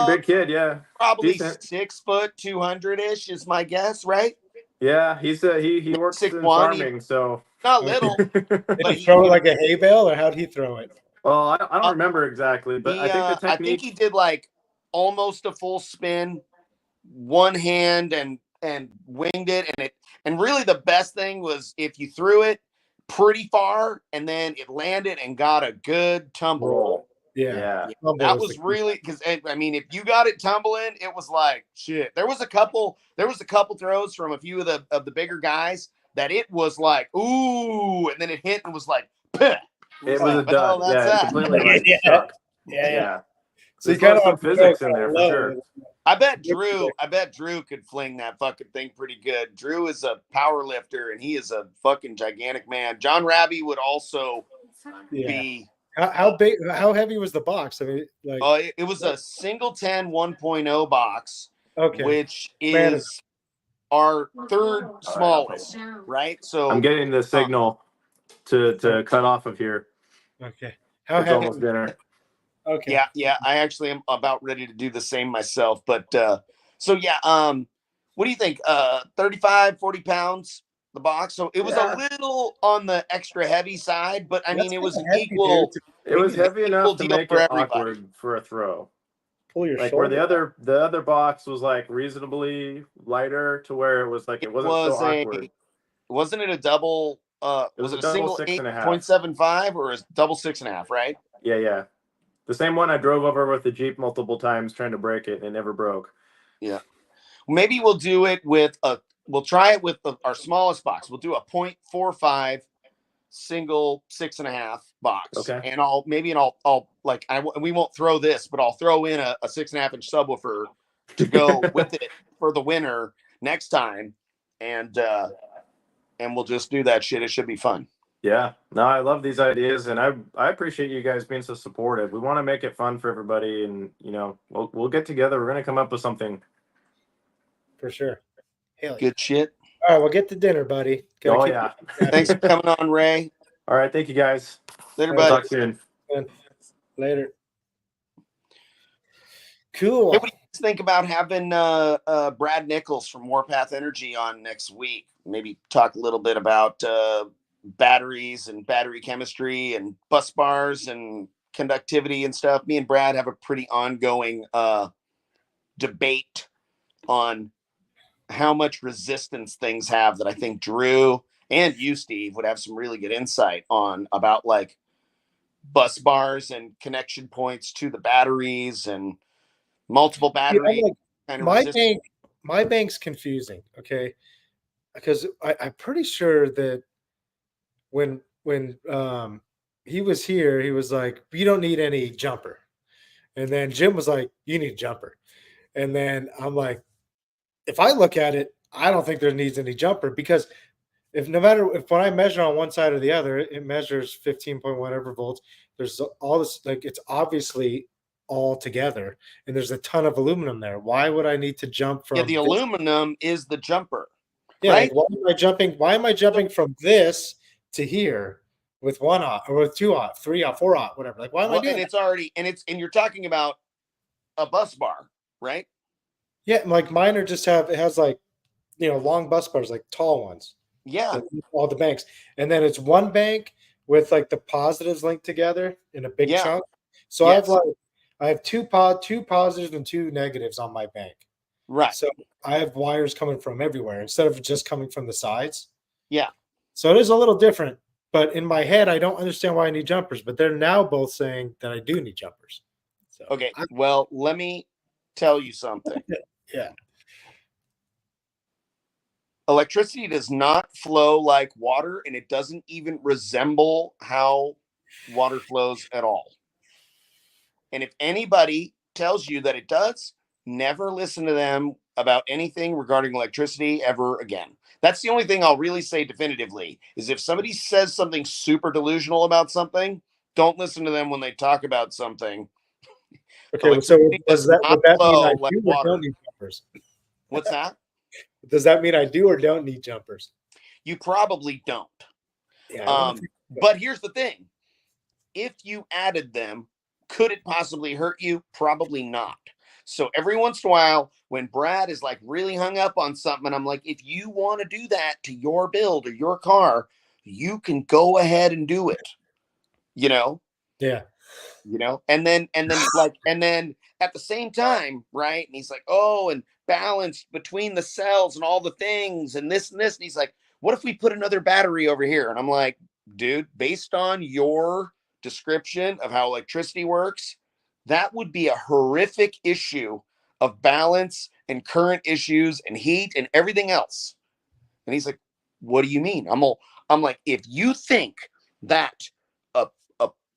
Big kid, yeah. Probably decent. 6 foot, 200-ish is my guess, right? Yeah, he works in farming, so not little. Did he throw it like a hay bale, or how'd he throw it? Well, I don't remember exactly, but I think the technique. I think he did like almost a full spin, one hand, and winged it, and really the best thing was if you threw it pretty far and then it landed and got a good tumble roll. Yeah. That was really because I mean, if you got it tumbling, it was like shit. There was a couple throws from a few of the bigger guys that it was like ooh, and then it hit and was like, Peh. It was a dud. Yeah, completely stuck. Yeah. So you got some physics in there for sure. I bet Drew could fling that fucking thing pretty good. Drew is a power lifter and he is a fucking gigantic man. John Raby would also be. How big? How heavy was the box? I mean, like it was a Singleton 1.0 box, which is our third smallest, right? So I'm getting the signal to cut off of here. Okay, it's almost dinner. Okay. Yeah. I actually am about ready to do the same myself. But what do you think? 35, 40 pounds the box. So it was a little on the extra heavy side, but I mean it was equal. It was heavy enough to make it awkward for a throw. pull your Like shoulder. where the other box was like reasonably lighter to where it was like it wasn't so awkward. Wasn't it a double? Was it a double single 6.5. 8.75 or a double 6.5? Right? Yeah. The same one I drove over with the Jeep multiple times trying to break it and it never broke. Yeah. Maybe we'll do it with we'll try it with our smallest box. We'll do a 0.45 single 6.5 box. Okay. And I'll like, we won't throw this, but I'll throw in a 6.5-inch subwoofer to go with it for the winter next time. And we'll just do that shit. It should be fun. Yeah. No, I love these ideas, and I appreciate you guys being so supportive. We want to make it fun for everybody, and we'll get together. We're gonna come up with something For sure. Hell Good shit. All right, we'll get to dinner, buddy. Yeah. Thanks for coming on, Ray. All right, thank you guys. Later, We'll buddy. talk soon. Later. Cool. Hey, what do you guys think about having Brad Nichols from Warpath Energy on next week? Maybe talk a little bit about batteries and battery chemistry and bus bars and conductivity and stuff. Me and Brad have a pretty ongoing debate on how much resistance things have that I think Drew and you, Steve, would have some really good insight on about like bus bars and connection points to the batteries and multiple batteries. My bank's confusing, okay? Because I'm pretty sure that when he was here, he was like, "You don't need any jumper," and then Jim was like, "You need jumper," and then I'm like, if I look at it, I don't think there needs any jumper because if when I measure on one side or the other, it measures 15 point whatever volts. There's all this, like, it's obviously all together, and there's a ton of aluminum there. Why would I need to jump from? Yeah, the aluminum is the jumper. Yeah, right? like, why am I jumping from this to here with 1 aught or with 2 aught, 3 aught, 4 aught, whatever? Like, why am I doing? And it's already and you're talking about a bus bar, right? Yeah, like mine has like, long bus bars, like tall ones. Yeah. All the banks. And then it's one bank with like the positives linked together in a big chunk. So I have two positives and 2 negatives on my bank. Right. So I have wires coming from everywhere instead of just coming from the sides. Yeah. So it is a little different, but in my head, I don't understand why I need jumpers, but they're now both saying that I do need jumpers. So okay. Well, let me tell you something. Yeah. Electricity does not flow like water, and it doesn't even resemble how water flows at all. And if anybody tells you that it does, never listen to them about anything regarding electricity ever again. That's the only thing I'll really say definitively is if somebody says something super delusional about something, don't listen to them when they talk about something. Okay, so would that mean I do or don't need jumpers? What's that? Does that mean I do or don't need jumpers? You probably don't. Yeah, but here's the thing. If you added them, could it possibly hurt you? Probably not. So every once in a while, when Brad is like really hung up on something, I'm like, if you want to do that to your build or your car, you can go ahead and do it. Yeah. And then at the same time, right? And he's like, oh, and balanced between the cells and all the things and this and this. And he's like, what if we put another battery over here? And I'm like, dude, based on your description of how electricity works, that would be a horrific issue of balance and current issues and heat and everything else. And he's like, what do you mean? I'm like, if you think that a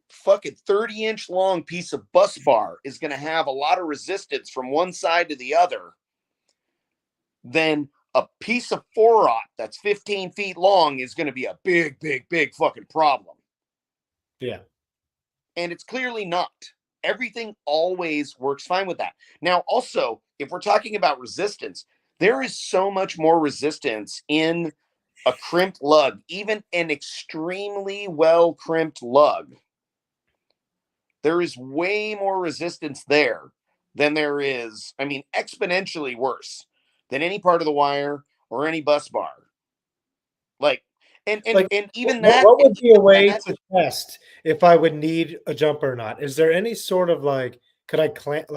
fucking 30-inch long piece of bus bar is going to have a lot of resistance from one side to the other, then a piece of 4-aught that's 15 feet long is going to be a big, big, big fucking problem. Yeah. And it's clearly not. Everything always works fine with that. Now, also, if we're talking about resistance, there is so much more resistance in a crimped lug, even an extremely well crimped lug. There is way more resistance there than there is, exponentially worse than any part of the wire or any bus bar. And even that. What would be a way to test if I would need a jumper or not? Is there any sort of could I clamp,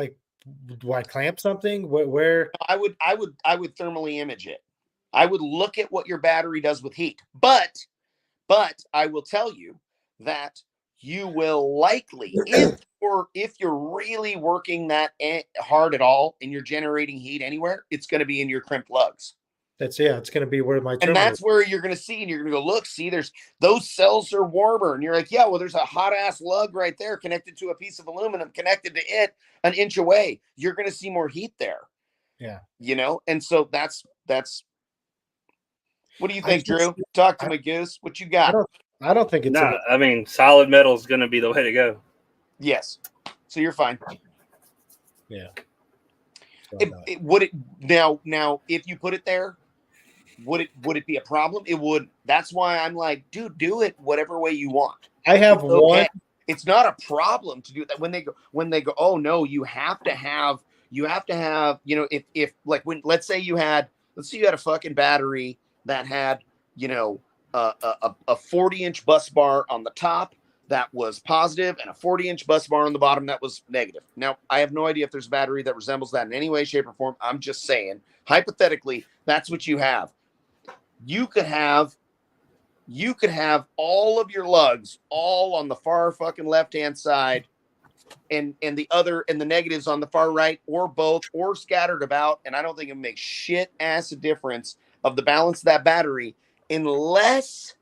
do I clamp something? Where? I would thermally image it. I would look at what your battery does with heat. But I will tell you that you will likely, if you're really working that hard at all and you're generating heat anywhere, it's going to be in your crimped lugs. It's going to be where my and that's where you're going to see, and you're going to go, look, see, there's those cells are warmer, and you're like, yeah, well, there's a hot ass lug right there connected to a piece of aluminum connected to it an inch away. You're going to see more heat there. Yeah, and so that's. What do you think, Drew? Talk to me, Goose. What you got? I don't think it's. No, I mean, solid metal is going to be the way to go. Yes. So you're fine. Yeah. Would it now if you put it there, would it be a problem? It would. That's why I'm like, dude, do it whatever way you want. I have one. It's not a problem to do that when they go, oh no, you have to have, if like when let's say you had a fucking battery that had, a 40-inch bus bar on the top that was positive and a 40-inch bus bar on the bottom that was negative. Now, I have no idea if there's a battery that resembles that in any way, shape, or form. I'm just saying, hypothetically, that's what you have. You could have all of your lugs all on the far fucking left-hand side and the negatives on the far right, or both, or scattered about, and I don't think it makes shit ass a difference of the balance of that battery unless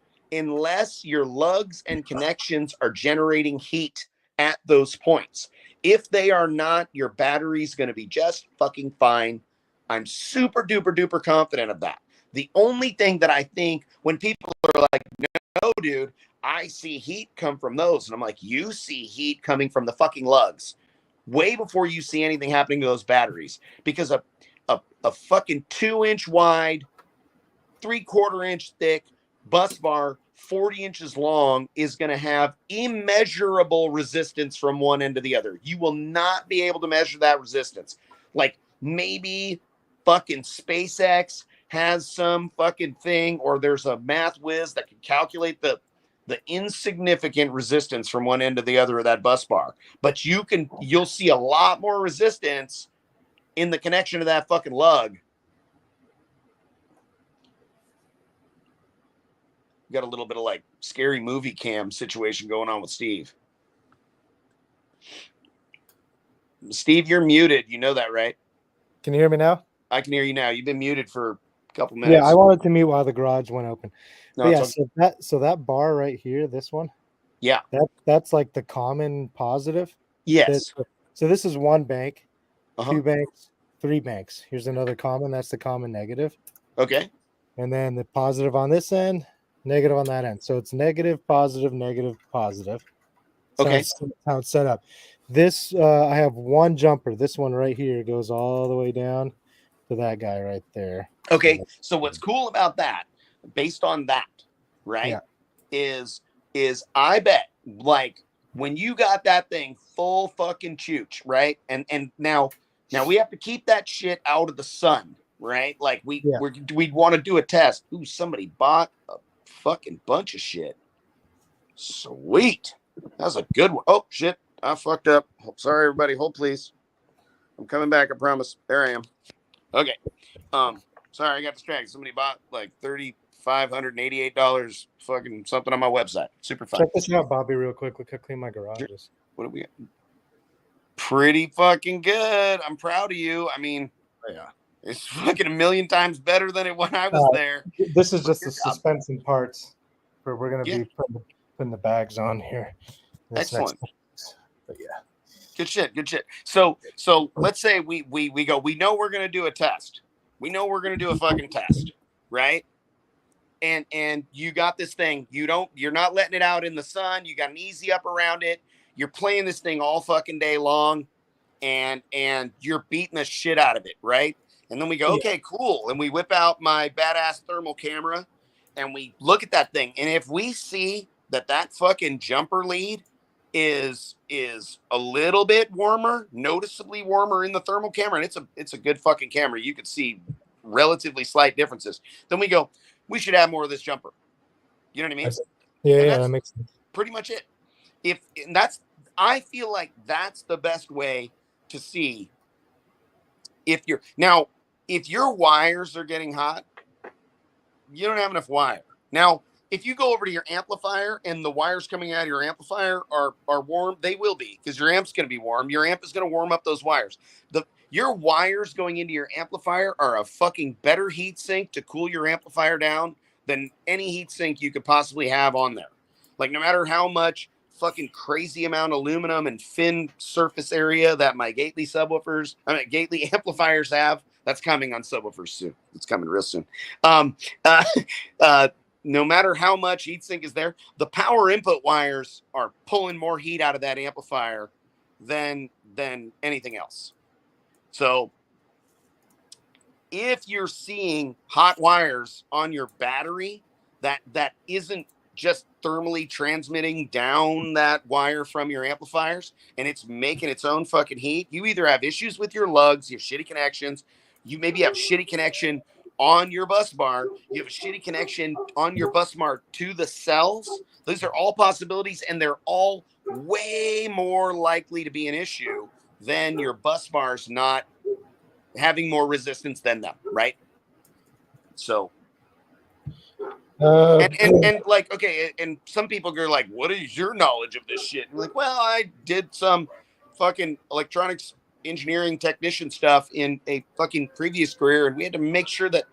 your lugs and connections are generating heat at those points. If they are not, your battery's going to be just fucking fine. I'm super duper duper confident of that. The only thing that I think when people are like, no, dude, I see heat come from those. And I'm like, you see heat coming from the fucking lugs way before you see anything happening to those batteries, because a fucking 2-inch wide, 3/4-inch thick bus bar, 40 inches long, is going to have immeasurable resistance from one end to the other. You will not be able to measure that resistance. Like maybe fucking SpaceX has some fucking thing, or there's a math whiz that can calculate the insignificant resistance from one end to the other of that bus bar. But you'll see a lot more resistance in the connection to that fucking lug. Got a little bit of like scary movie cam situation going on with Steve. Steve, you're muted. You know that, right? Can you hear me now? I can hear you now. You've been muted for a couple minutes. Yeah, I wanted to mute while the garage went open. No, yeah, so that bar right here, this one. Yeah. That's like the common positive. Yes. So this is one bank, Uh-huh. 2 banks, 3 banks. Here's another common. That's the common negative. Okay. And then the positive on this end, negative on that end. So it's negative, positive, negative, positive. Okay. That's how it's set up. This, I have one jumper. This one right here goes all the way down to that guy right there. Okay. So what's cool about that, based on that, right, is I bet, like, when you got that thing full fucking chooch, right? And now we have to keep that shit out of the sun, right? Like we'd want to do a test. Ooh, somebody bought a fucking bunch of shit. Sweet. That was a good one. Oh shit, I fucked up. Sorry everybody, hold please. I'm coming back, I promise. There I am. Okay. Sorry, I got distracted. Somebody bought like $3,588 fucking something on my website. Super fun. Check this out, Bobby, real quick. Look how clean my garage is. What do we got? Pretty fucking good. I'm proud of you. I mean, yeah, it's fucking a million times better than it when I was there. This is just the suspense and parts. We're going to be putting the bags on here. Excellent. But yeah. Good shit. So let's say we go, we know we're going to do a test. We know we're going to do a fucking test, right? And you got this thing. You're not letting it out in the sun. You got an easy up around it. You're playing this thing all fucking day long, and you're beating the shit out of it, right? And then we go, okay, cool. And we whip out my badass thermal camera, and we look at that thing. And if we see that fucking jumper lead is a little bit warmer, noticeably warmer in the thermal camera, and it's a good fucking camera. You could see relatively slight differences. Then we go, we should have more of this jumper. You know what I mean? Yeah, that makes sense. Pretty much it. I feel like that's the best way to see if your wires are getting hot, you don't have enough wire. Now, if you go over to your amplifier and the wires coming out of your amplifier are warm, they will be, because your amp's going to be warm. Your amp is going to warm up those wires. Your wires going into your amplifier are a fucking better heat sink to cool your amplifier down than any heat sink you could possibly have on there. Like, no matter how much fucking crazy amount of aluminum and thin surface area that my Gately Gately amplifiers have, that's coming on subwoofers soon. It's coming real soon. No matter how much heatsink is there, the power input wires are pulling more heat out of that amplifier than anything else. So if you're seeing hot wires on your battery that isn't just thermally transmitting down that wire from your amplifiers and it's making its own fucking heat, you either have issues with your lugs, you have shitty connections, you maybe have shitty connection on your bus bar, you have a shitty connection on your bus bar to the cells. Those are all possibilities, and they're all way more likely to be an issue than your bus bars not having more resistance than them, right? So and like, okay, and some people go like, what is your knowledge of this shit? And I'm like, well, I did some fucking electronics engineering technician stuff in a fucking previous career, and we had to make sure that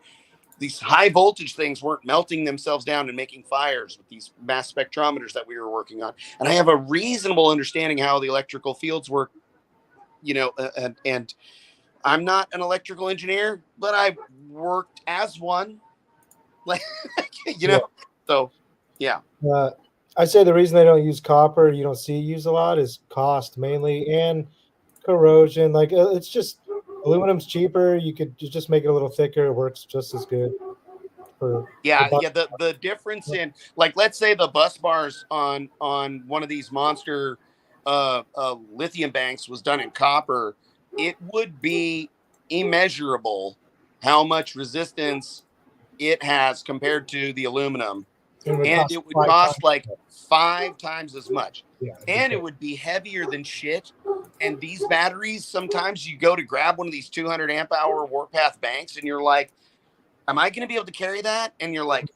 these high voltage things weren't melting themselves down and making fires with these mass spectrometers that we were working on. And I have a reasonable understanding how the electrical fields work, and I'm not an electrical engineer, but I worked as one, like, so yeah. I say the reason they don't use copper, you don't see it used a lot, is cost mainly, and corrosion. Like, it's just aluminum's cheaper. You just make it a little thicker. It works just as good. The difference in, like, let's say the bus bars on one of these monster lithium banks was done in copper, it would be immeasurable how much resistance it has compared to the aluminum, and it would cost like 5 times as much. And it would be heavier than shit. And these batteries, sometimes you go to grab one of these 200 amp hour Warpath banks and you're like, am I going to be able to carry that? And you're like,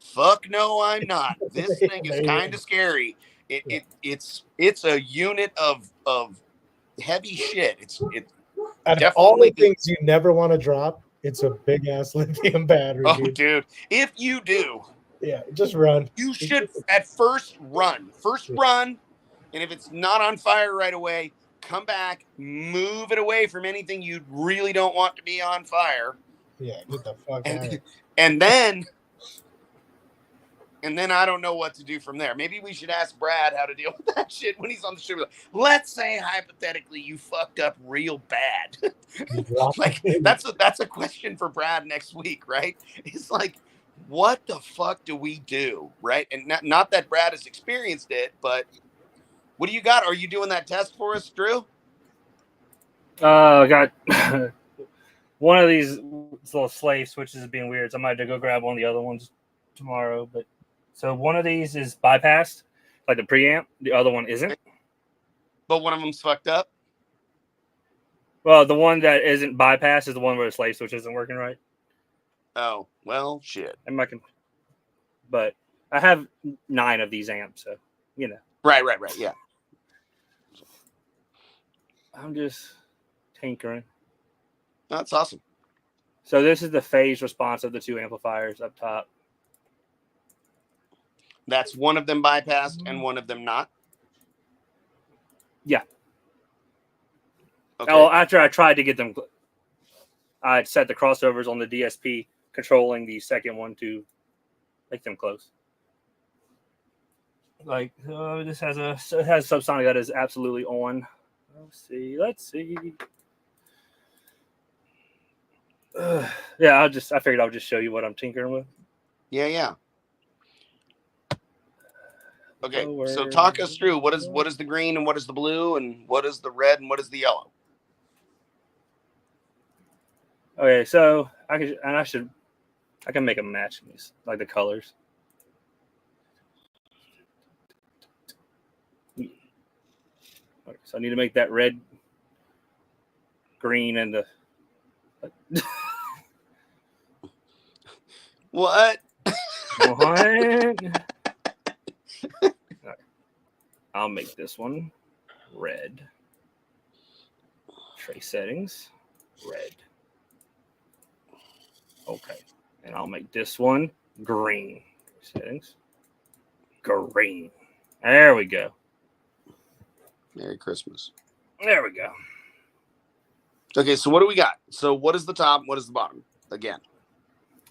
fuck no, I'm not. This thing is kind of scary. It's a unit of heavy shit. It's out of all the things you never want to drop, it's a big ass lithium battery. Oh, dude, if you do, just run. You should at first run. Run, and if it's not on fire right away, come back, move it away from anything you really don't want to be on fire. Yeah, get the fuck out. And then I don't know what to do from there. Maybe we should ask Brad how to deal with that shit when he's on the show. Let's say hypothetically you fucked up real bad. Like, that's a question for Brad next week, right? It's like, what the fuck do we do, right? And not that Brad has experienced it, but what do you got? Are you doing that test for us, Drew? I got one of these little slave switches is being weird, so I might have to go grab one of the other ones tomorrow. But so one of these is bypassed, like the preamp. The other one isn't. But one of them's fucked up. Well, the one that isn't bypassed is the one where the slave switch isn't working right. Oh, well, shit. But I have 9 of these amps, so Right, yeah. I'm just tinkering. That's awesome. So this is the phase response of the 2 amplifiers up top. That's one of them bypassed and one of them not? Yeah. Okay. Oh, after I tried to get them, I set the crossovers on the DSP, controlling the second one to make them close. Like, this has subsonic that is absolutely on. Let's see. I figured I would just show you what I'm tinkering with. Yeah. Okay, so talk us through what is the green and what is the blue and what is the red and what is the yellow. Okay, so I can make them match these, like the colors. Okay, so I need to make that red, green, and the What? What? I'll make this one red. Trace settings, red. Okay. And I'll make this one green. Settings, green. There we go. Merry Christmas. There we go. Okay, so what do we got? So what is the top? What is the bottom? Again.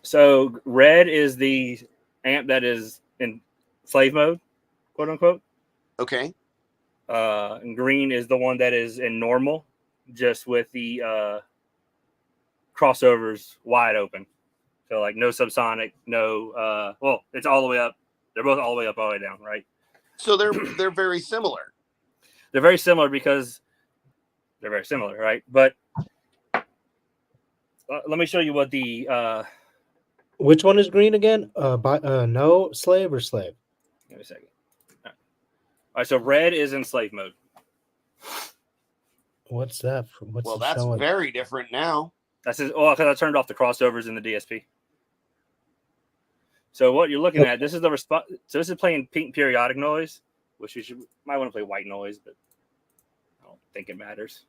So red is the amp that is in slave mode, quote unquote. Okay. And green is the one that is in normal, just with the crossovers wide open. So like no subsonic, no well, it's all the way up. They're both all the way up, all the way down, right? So they're very similar. They're very similar because they're very similar, right? But let me show you what the Which one is green again? No slave or slave? give me a second. All right, so red is in slave mode. What's that? What's Well, it that's showing? very different now. That's just, oh, because I turned off the crossovers in the DSP. So what you're looking at, this is the response. So this is playing pink periodic noise, which you might want to play white noise, but I don't think it matters.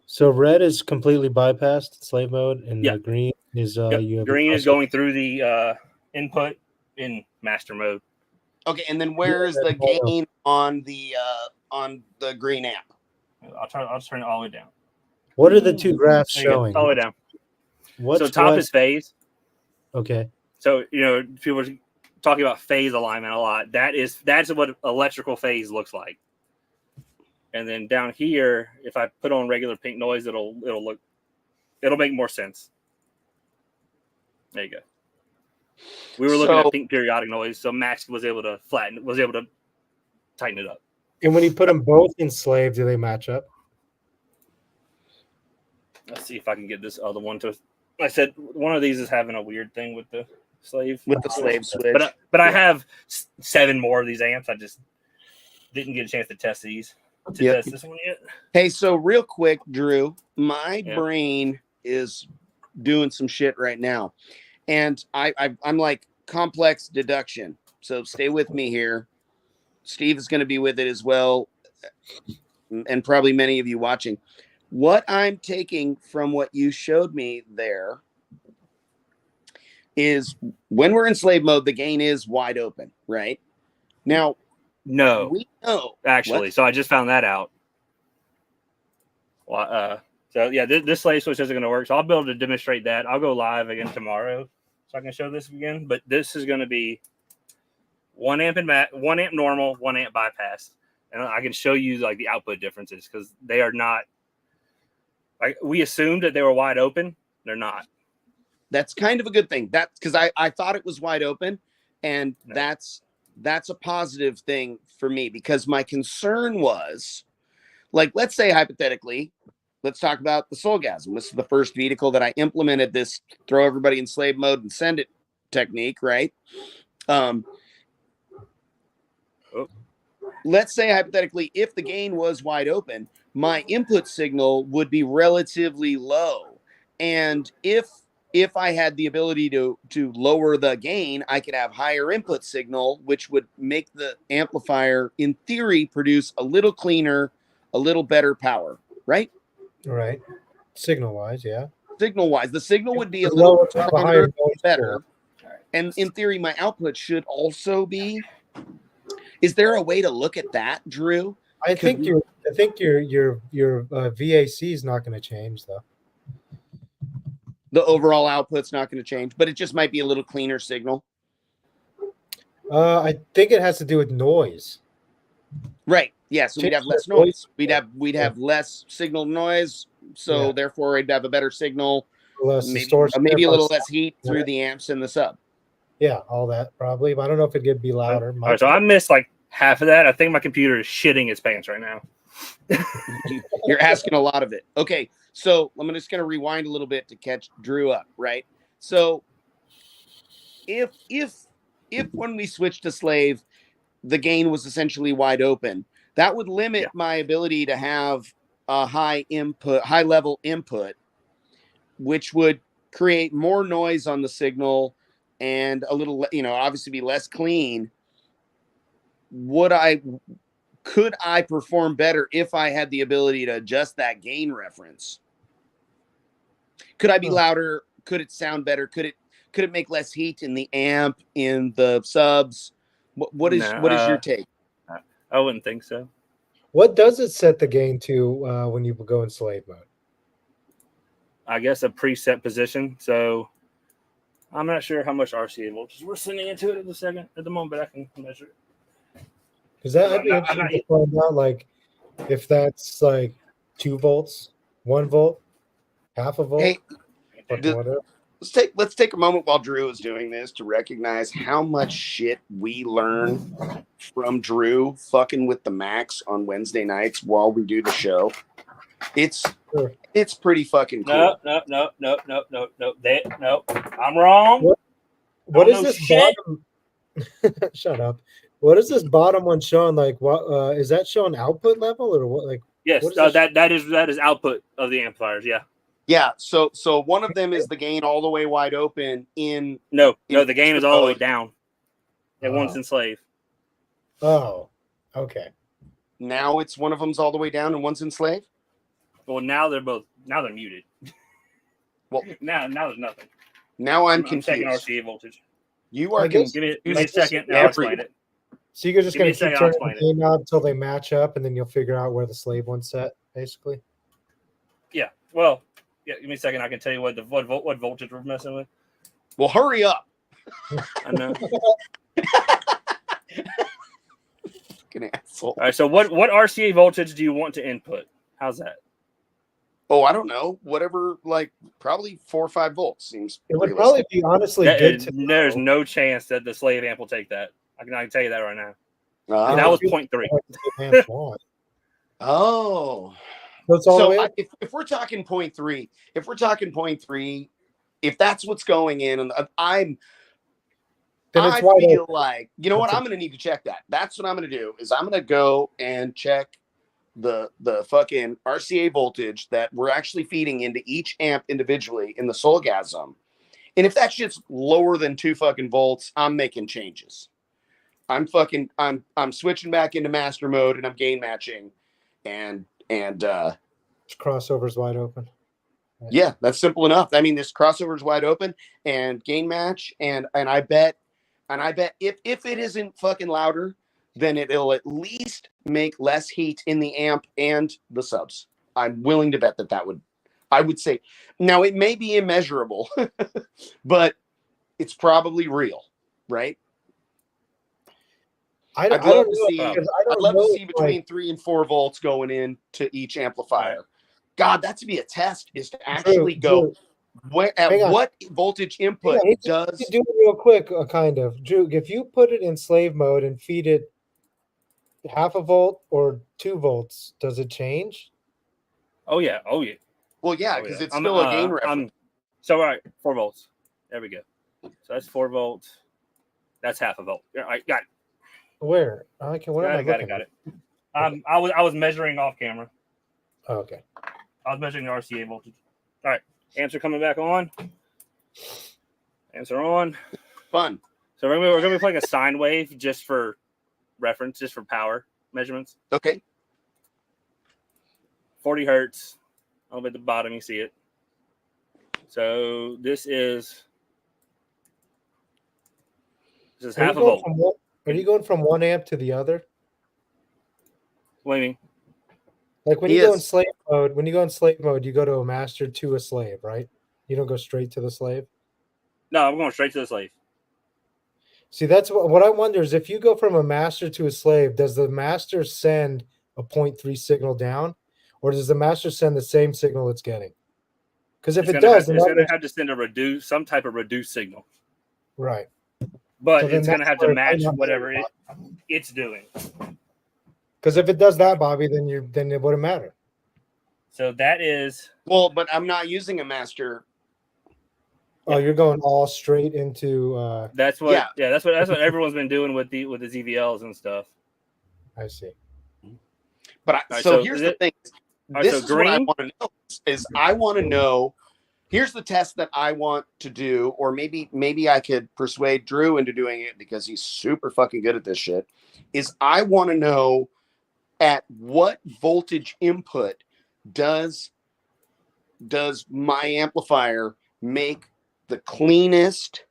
So red is completely bypassed slave mode, and Yeah. the green is Yep. you have Green is going through the input in master mode. Okay, and then where is the gain on the green amp? I'll just turn it all the way down. What are the two graphs There you go, showing? all the way down. What's So top what? is phase. Okay. So people are talking about phase alignment a lot. That's what electrical phase looks like. And then down here, if I put on regular pink noise, it'll make more sense. There you go. We were looking at pink periodic noise, so Max was able to tighten it up. And when you put them both in slave, do they match up? Let's see if I can get this other one to. I said one of these is having a weird thing with the slave. Switch. But I have 7 more of these amps. I just didn't get a chance to test these. Test this one yet. Hey, so real quick, Drew, my brain is doing some shit right now, and I'm like complex deduction. So stay with me here. Steve is going to be with it as well, and probably many of you watching. What I'm taking from what you showed me there is when we're in slave mode, the gain is wide open, right? Now, No, we know actually. what? So I just found that out. Well, so yeah, this slave switch isn't going to work. So I'll be able to demonstrate that. I'll go live again tomorrow, so I can show this again. But this is going to be 1 amp one amp normal, 1 amp bypass, and I can show you like the output differences because they are not. Like we assumed that they were wide open. They're not. That's kind of a good thing. That's because I thought it was wide open, and No. that's a positive thing for me because my concern was, like, let's say hypothetically, let's talk about the Soulgasm. This is the first vehicle that I implemented this throw everybody in slave mode and send it technique, right? Let's say hypothetically, if the gain was wide open, my input signal would be relatively low. And if I had the ability to lower the gain, I could have higher input signal, which would make the amplifier, in theory, produce a little cleaner, a little better power, right? Right. Signal wise, yeah. Signal wise, the signal would be a The little lower, have a higher stronger, noise better. And in theory, my output should also be. Is there a way to look at that, Drew? I think your VAC is not going to change though. The overall output's not going to change, but it just might be a little cleaner signal. I think it has to do with noise. Right. Yeah. So we'd have less noise. We'd have less signal noise. So therefore, we'd have a better signal. Less Maybe a little less heat through the amps and the sub. Yeah, all that probably. But I don't know if it could be louder. All right, so I missed like half of that. I think my computer is shitting its pants right now. You're asking a lot of it. Okay, so I'm just going to rewind a little bit to catch Drew up, right? So if when we switched to slave, the gain was essentially wide open, that would limit my ability to have a high level input. which would create more noise on the signal and a little, obviously be less clean, could I perform better if I had the ability to adjust that gain reference? Could I be louder? Could it sound better? Could it make less heat in the amp, in the subs? What is your take? I wouldn't think so. What does it set the gain to when you go in slave mode? I guess a preset position. So I'm not sure how much RCA voltage we're sending into it at the moment, but I can measure it. Because that'd be interesting to find out, like, if that's like 2 volts, 1 volt, half a volt. Hey, whatever. Let's take a moment while Drew is doing this to recognize how much shit we learn from Drew fucking with the Max on Wednesday nights while we do the show. It's pretty fucking cool. No. I'm wrong. What is this bottom? Shut up. What is this bottom one showing? Like, what is that showing? Output level or what? Like, yes, that is output of the amplifiers. Yeah. Yeah. So one of them is the gain all the way wide open in. No, the gain is all the way down. And one's in slave. Oh, okay. Now it's one of them's all the way down and one's in slave. Well, now they're muted. Well, now there's nothing. Now I'm checking confused. RCA voltage. You are give me a second. I'll explain it. So you're just going to keep turning the gain knob until they match up, and then you'll figure out where the slave one's set, basically. Yeah. Well, yeah. Give me a second. I can tell you what voltage we're messing with. Well, hurry up. I know. Fucking asshole. All right. So what RCA voltage do you want to input? How's that? Oh, I don't know. Whatever, like probably 4 or 5 volts seems. It would probably be honestly good. There's no chance that the slave amp will take that. I can tell you that right now. That was 0.3. Oh. If we're talking 0.3, if that's what's going in, and I feel like, you know what, I'm going to need to check that. That's what I'm going to do, is I'm going to go and check the fucking RCA voltage that we're actually feeding into each amp individually in the Soulgasm. And if that shit's lower than 2 fucking volts, I'm making changes. I'm switching back into master mode and I'm gain matching and crossover's wide open. Yeah, that's simple enough. I mean, this crossover's wide open and gain match and I bet if it isn't fucking louder, then it'll at least make less heat in the amp and the subs. I'm willing to bet I would say. Now it may be immeasurable, but it's probably real, right? I'd love to see between 3 and 4 volts going into each amplifier. God, that's to be a test, is to actually go what voltage input does. Do it real quick, kind of. Drew, if you put it in slave mode and feed it half a volt or 2 volts, does it change? Oh yeah. Well, yeah, because it's still a gain reference. So all right, 4 volts. There we go. So that's 4 volts. That's half a volt. All right, got it. Where? Okay, what am I looking at? I was measuring off camera. Oh, okay. I was measuring the RCA voltage. All right, amps are coming back on. Amps are on. Fun. So we're gonna be playing a sine wave just for reference, just for power measurements. Okay. 40 hertz. Over at the bottom, you see it. So this is half a volt. Are you going from one amp to the other? What do you mean? Like when you go in slave mode, you go to a master to a slave, right? You don't go straight to the slave? No, I'm going straight to the slave. See, that's what I wonder is if you go from a master to a slave, does the master send a 0.3 signal down? Or does the master send the same signal it's getting? Because if it does, it's going to have to send some type of reduced signal. Right. But it's going to have to match whatever it's doing. Because if it does that, Bobby, then it wouldn't matter. So that is but I'm not using a master. Oh, you're going all straight into. That's what everyone's been doing with the ZVLs and stuff. I see. But so here's the thing. This is what I want to know. I want to know Here's the test that I want to do, or maybe I could persuade Drew into doing it because he's super fucking good at this shit, is I want to know at what voltage input does my amplifier make the cleanest,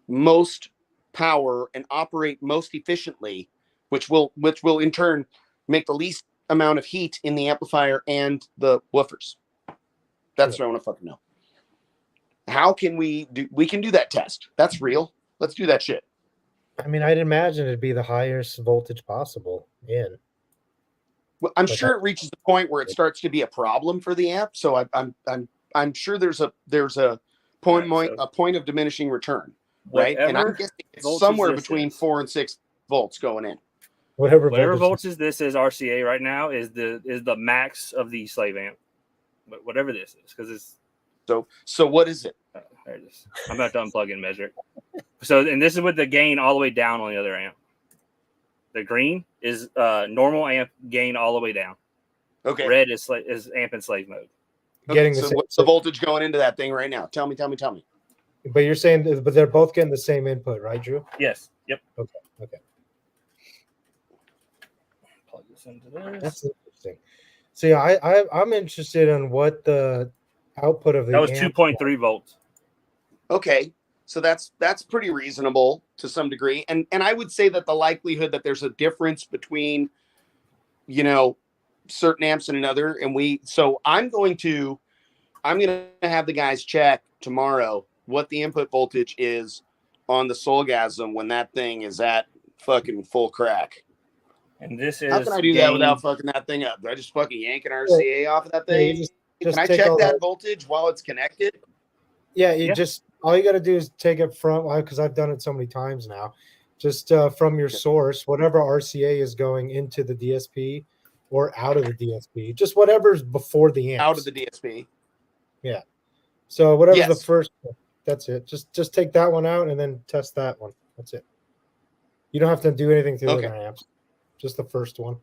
most power and operate most efficiently, which will in turn make the least amount of heat in the amplifier and the woofers. That's what I want to fucking know. How can we can do that test? That's real. Let's do that shit. I mean, I'd imagine it'd be the highest voltage possible in. Well, I'm sure it reaches the point where it starts to be a problem for the amp. So I'm sure there's a point of diminishing return, right? And I'm guessing it's somewhere between 4 and 6 volts going in. Whatever voltage this is RCA right now is the max of the slave amp. But whatever this is, because it's so what is it? There it is. I'm about to unplug and measure it. So, and this is with the gain all the way down on the other amp. The green is normal amp gain all the way down. Okay. Red is amp and slave mode. Okay, so what's the voltage going into that thing right now? Tell me. But you're saying, but they're both getting the same input, right, Drew? Yes. Yep. Okay. Plug this into this. That's interesting. So yeah, I'm interested in what the output of the that was 2.3 volts. Okay, so that's pretty reasonable to some degree, and I would say that the likelihood that there's a difference between, certain amps and another, so I'm going to have the guys check tomorrow what the input voltage is on the Soulgasm when that thing is at fucking full crack. And this is how can I do that without fucking that thing up? Do I just fucking yank an RCA off of that thing? Just can I check that voltage while it's connected? Yeah, just all you got to do is take it from, because I've done it so many times now, just from your source, whatever RCA is going into the DSP or out of the DSP, just whatever's before the amp. Out of the DSP. Yeah. So whatever's the first, that's it. Just take that one out and then test that one. That's it. You don't have to do anything to the other amps. Just the first one,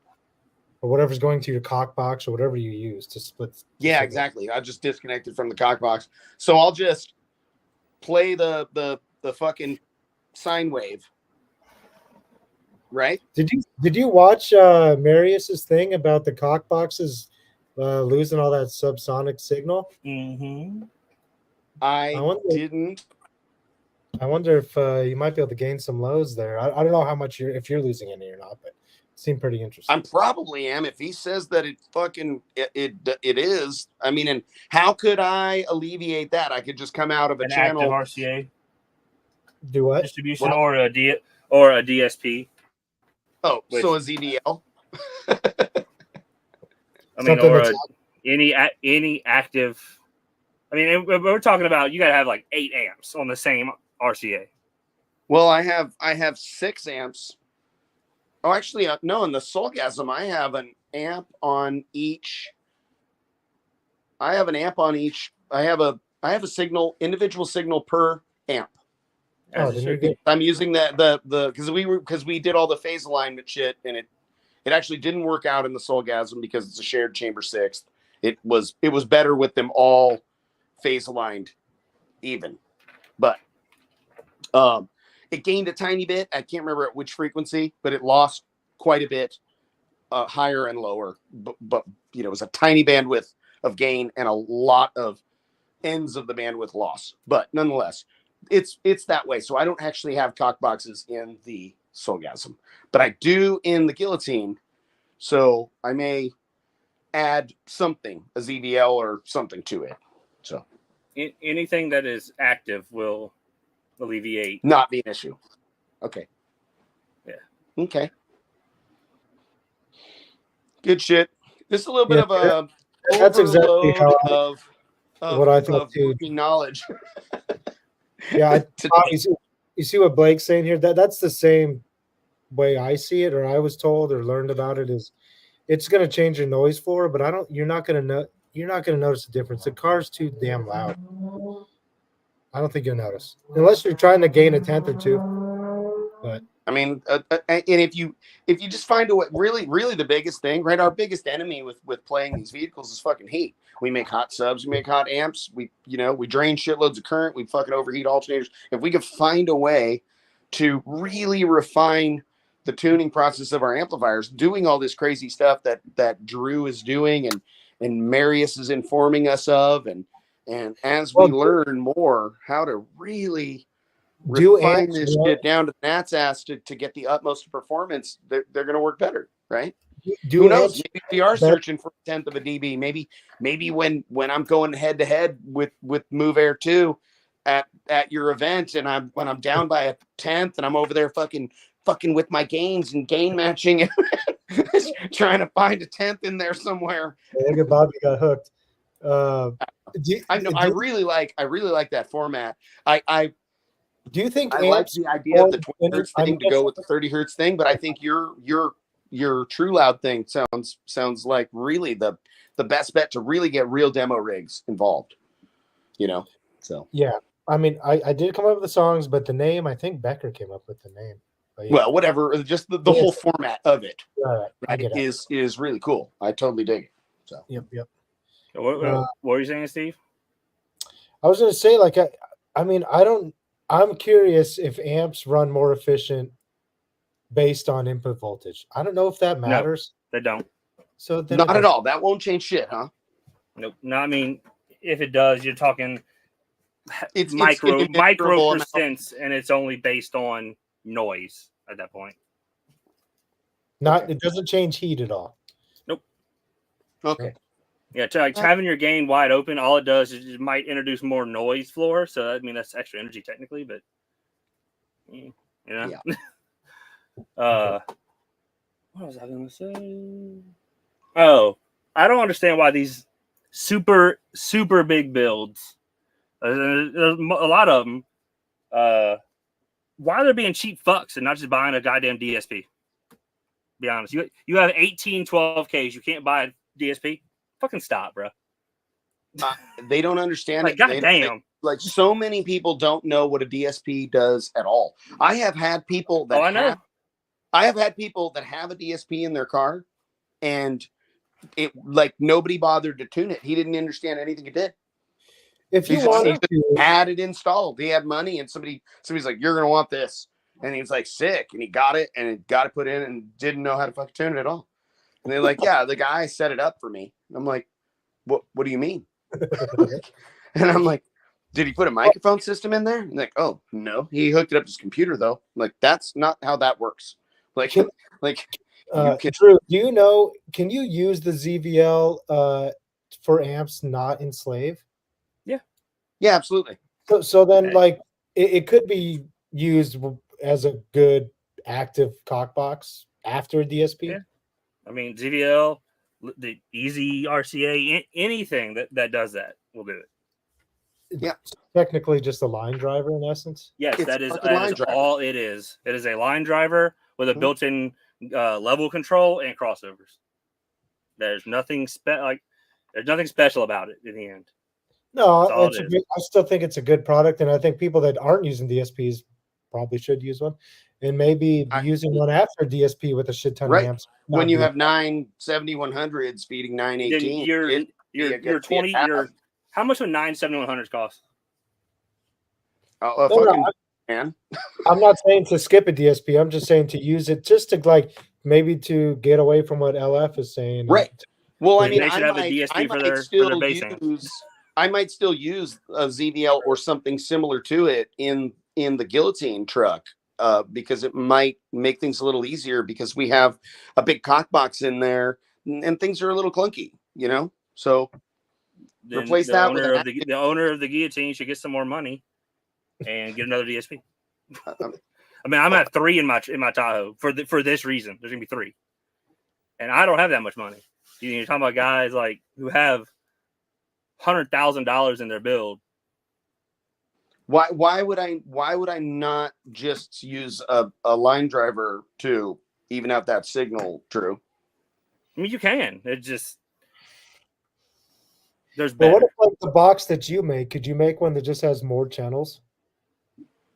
or whatever's going to your cock box or whatever you use to split. Yeah, exactly. I just disconnected from the cock box, so I'll just play the fucking sine wave. Right? Did you watch Marius's thing about the cock boxes losing all that subsonic signal? Mm-hmm. I didn't. I wonder if you might be able to gain some lows there. I don't know how much if you're losing any or not, but it seemed pretty interesting. I probably am. If he says that it is, I mean, and how could I alleviate that? I could just come out of a channel RCA. Do what? Distribution or a DSP. Oh, so a ZVL. I mean, or any active. I mean, we're talking about you got to have like 8 amps on the same RCA. Well, I have 6 amps. Oh, actually, no. In the Soulgasm, I have an amp on each. I have a signal, individual signal per amp. I'm using because we did all the phase alignment shit, and it actually didn't work out in the Soulgasm because it's a shared chamber 6th. It was better with them all phase aligned even, but it gained a tiny bit. I can't remember at which frequency, but it lost quite a bit, higher and lower. But it was a tiny bandwidth of gain and a lot of ends of the bandwidth loss. But nonetheless, it's that way. So I don't actually have cock boxes in the Soulgasm, but I do in the Guillotine. So I may add something, a ZVL or something to it. So anything that is active will alleviate. Not be an issue. Okay. Yeah. Okay. Good shit. This is a little bit of a that's exactly how what I thought too. Knowledge. Yeah, you see what Blake's saying here? That's the same way I see it, or I was told or learned about it. Is it's going to change your noise floor, but you're not going to notice the difference. The car's too damn loud. I don't think you'll notice unless you're trying to gain a tenth or two. But I mean, and if you just find a way, really the biggest thing, right? Our biggest enemy with playing these vehicles is fucking heat. We make hot subs, we make hot amps, we drain shitloads of current, we fucking overheat alternators. If we could find a way to really refine the tuning process of our amplifiers, doing all this crazy stuff that Drew is doing and Marius is informing us of, and as we learn more how to really refine this shit down to the gnat's ass to get the utmost performance, they're going to work better, right? Who knows? Maybe we are searching for a 1/10 of a dB. Maybe when I'm going head to head with Move Air 2 at your event, and when I'm down by a 1/10 and I'm over there fucking with my gains and gain matching and trying to find a 1/10 in there somewhere. Look at Bobby got hooked. I really like that format. Do you think I like the idea of the 20 hertz thing to go with the 30 hertz thing, but I think your True Loud thing sounds like really the best bet to really get real demo rigs involved. So yeah, I mean, I did come up with the songs, but the name, I think Becker came up with the name. Yeah. Well, whatever, just the whole format of it, right, is really cool. I totally dig it. So yep. What were you saying, Steve? I was going to say, like, I'm curious if amps run more efficient based on input voltage. I don't know if that matters. No, they don't. So then not at all. That won't change shit, huh? Nope. No, I mean, if it does, you're talking it's micro percents, and it's only based on noise at that point. It doesn't change heat at all. Nope. Okay. Yeah, having your gain wide open, all it does is it might introduce more noise floor. So I mean that's extra energy technically, but Yeah. What was I going to say? Oh, I don't understand why these super big builds, there's a lot of them, why they're being cheap fucks and not just buying a goddamn DSP. Be honest, you have 18 12Ks, you can't buy a DSP. Fucking stop, bro. They don't understand like, it. Goddamn. Like so many people don't know what a DSP does at all. I have had people that I have had people that have a DSP in their car, and it like nobody bothered to tune it. He didn't understand anything it did. If you wanted to, had it installed, he had money, and somebody's like, "You're gonna want this," and he was like, "Sick," and he got it put in, and didn't know how to fucking tune it at all. And they're like, "Yeah, the guy set it up for me." I'm like, "What do you mean?" And I'm like, "Did he put a microphone system in there?" And like, "Oh no, he hooked it up to his computer though." I'm like, that's not how that works. Like, Drew, do you know? Can you use the ZVL for amps not in Slave? Yeah, absolutely. So then, like, it could be used as a good active cock box after a DSP. Yeah. I mean, ZVL, the Easy RCA, anything that does that will do it. Yeah, it's technically just a line driver in essence. Yes, that is all it is. It is a line driver with a built-in level control and crossovers. There's nothing special about it in the end. No, I still think it's a good product, and I think people that aren't using DSPs probably should use one, and maybe using one after DSP with a shit ton of amps. When you have 9 7100s feeding 918, you're 20. How much would 9 7100s cost? Man. I'm not saying to skip a DSP. I'm just saying to use it just to maybe to get away from what LF is saying. Right. Well, I mean, they should have a DSP for their bass. I might still use a ZVL or something similar to it in the Guillotine truck because it might make things a little easier because we have a big cock box in there and things are a little clunky, So then replace that with the owner of the Guillotine should get some more money and get another DSP. I mean, I'm at 3 in my Tahoe for this reason. There's gonna be 3, and I don't have that much money. You're talking about guys like who have $100,000 in their build. Why would I not just use a line driver to even out that signal, Drew? I mean, you can. It just there's better. But what if, like, the box that you make? Could you make one that just has more channels?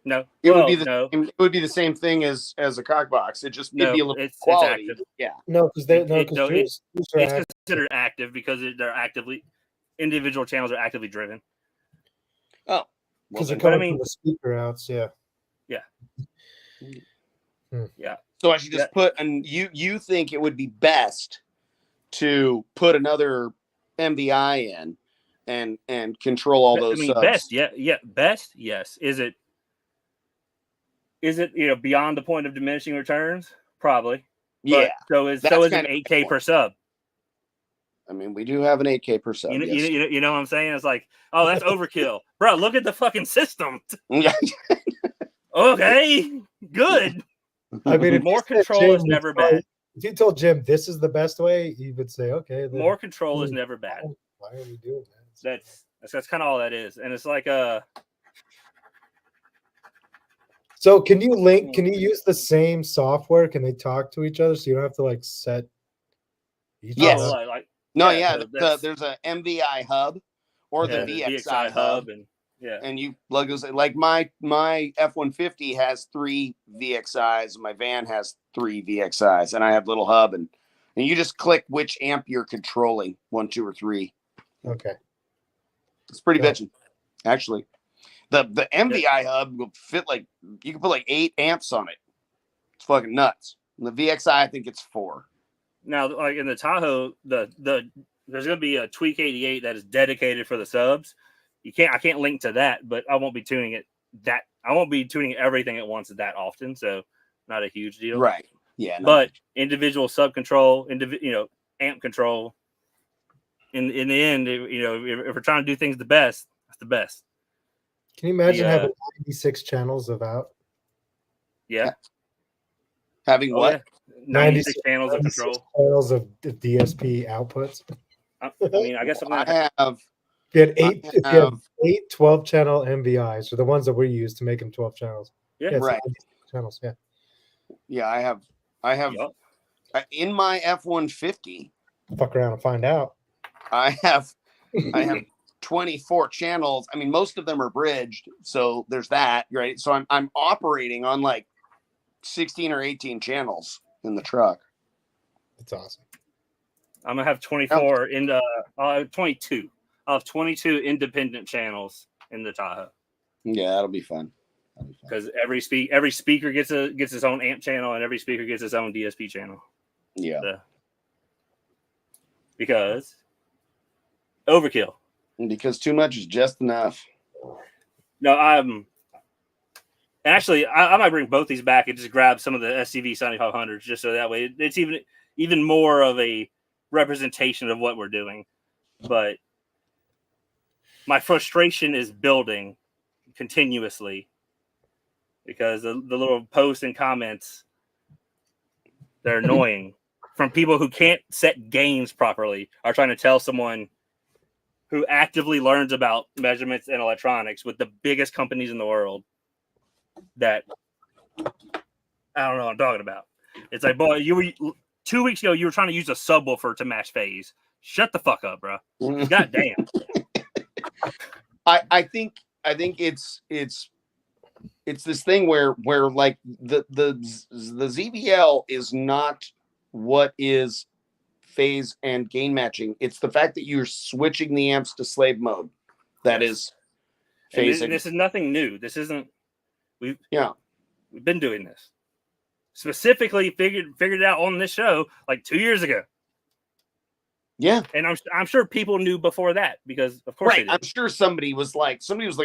No, It well, would be no, it would be the same thing as a cock box. It'd no. be a little It's quality. active. Yeah. No, because they're no, because No, Drew's are it's active. considered active because they're actively individual channels are actively driven. Oh, Because they're but coming I mean- from the speaker outs. Yeah. Yeah. So I should just put, and you think it would be best to put another MVI in and control all those subs? Best, best, yes. Is it beyond the point of diminishing returns? Probably. Yeah. But that's so is kind an of 8K per sub. I mean, we do have an 8K per sub. Yes. You know what I'm saying? It's like, oh, that's overkill, bro. Look at the fucking system. Yeah. Okay, good. I mean, if More you said control Jim, is never you'd probably- bad. If you told Jim this is the best way, he would say, "Okay." Then More control is never bad. why are we doing that? That's kind of all that is, and it's like So can you link? Can you use the same software? Can they talk to each other so you don't have to like set? Each Yes. other? No, yeah, yeah. There's a MVI hub or the VXI hub, and you plug those. Like my F-150 has 3 VXIs, my van has 3 VXIs, and I have little hub, and you just click which amp you're controlling, 1, 2, or 3. Okay. It's pretty bitchin', actually. The MVI hub will fit you can put 8 amps on it. It's fucking nuts. And the VXI, I think it's 4. Now, like in the Tahoe, there's going to be a Tweak 88 that is dedicated for the subs. I can't link to that, but I won't be tuning it I won't be tuning everything at once that often, so not a huge deal. Right. Yeah. No. But individual sub control, amp control. In the end, if we're trying to do things the best, that's the best. Can you imagine having 96 channels of out? Yeah. Having what? Yeah. 96 channels of control. Channels of DSP outputs. I mean, I guess I have. If you have 8 12-channel MVIs, or the ones that we use to make them 12 channels. Yeah, right. Channels, yeah. Yeah, I have in my F-150. Fuck around and find out. I have 24 channels. I mean, most of them are bridged, so there's that, right? So I'm operating on 16 or 18 channels in the truck. That's awesome. I'm gonna have 24 I'll have 22. I'll have 22 independent channels in the Tahoe. Yeah, that'll be fun. Because every speaker gets its own amp channel, and every speaker gets its own DSP channel. Yeah. Because overkill. Because too much is just enough. No, actually I might bring both these back and just grab some of the SCV 7500s just so that way it's even more of a representation of what we're doing. But my frustration is building continuously because the little posts and comments, they're annoying from people who can't set gains properly, are trying to tell someone who actively learns about measurements and electronics with the biggest companies in the world that I don't know what I'm talking about. It's like, boy, 2 weeks ago, you were trying to use a subwoofer to match phase. Shut the fuck up, bro. God damn. I think it's this thing where like the ZBL is not what is phase and gain matching. It's the fact that you're switching the amps to slave mode that is phasing. This is nothing new. This isn't. We've been doing this. Specifically figured it out on this show 2 years ago. Yeah, and I'm sure people knew before that because of course they did. I'm sure somebody was like,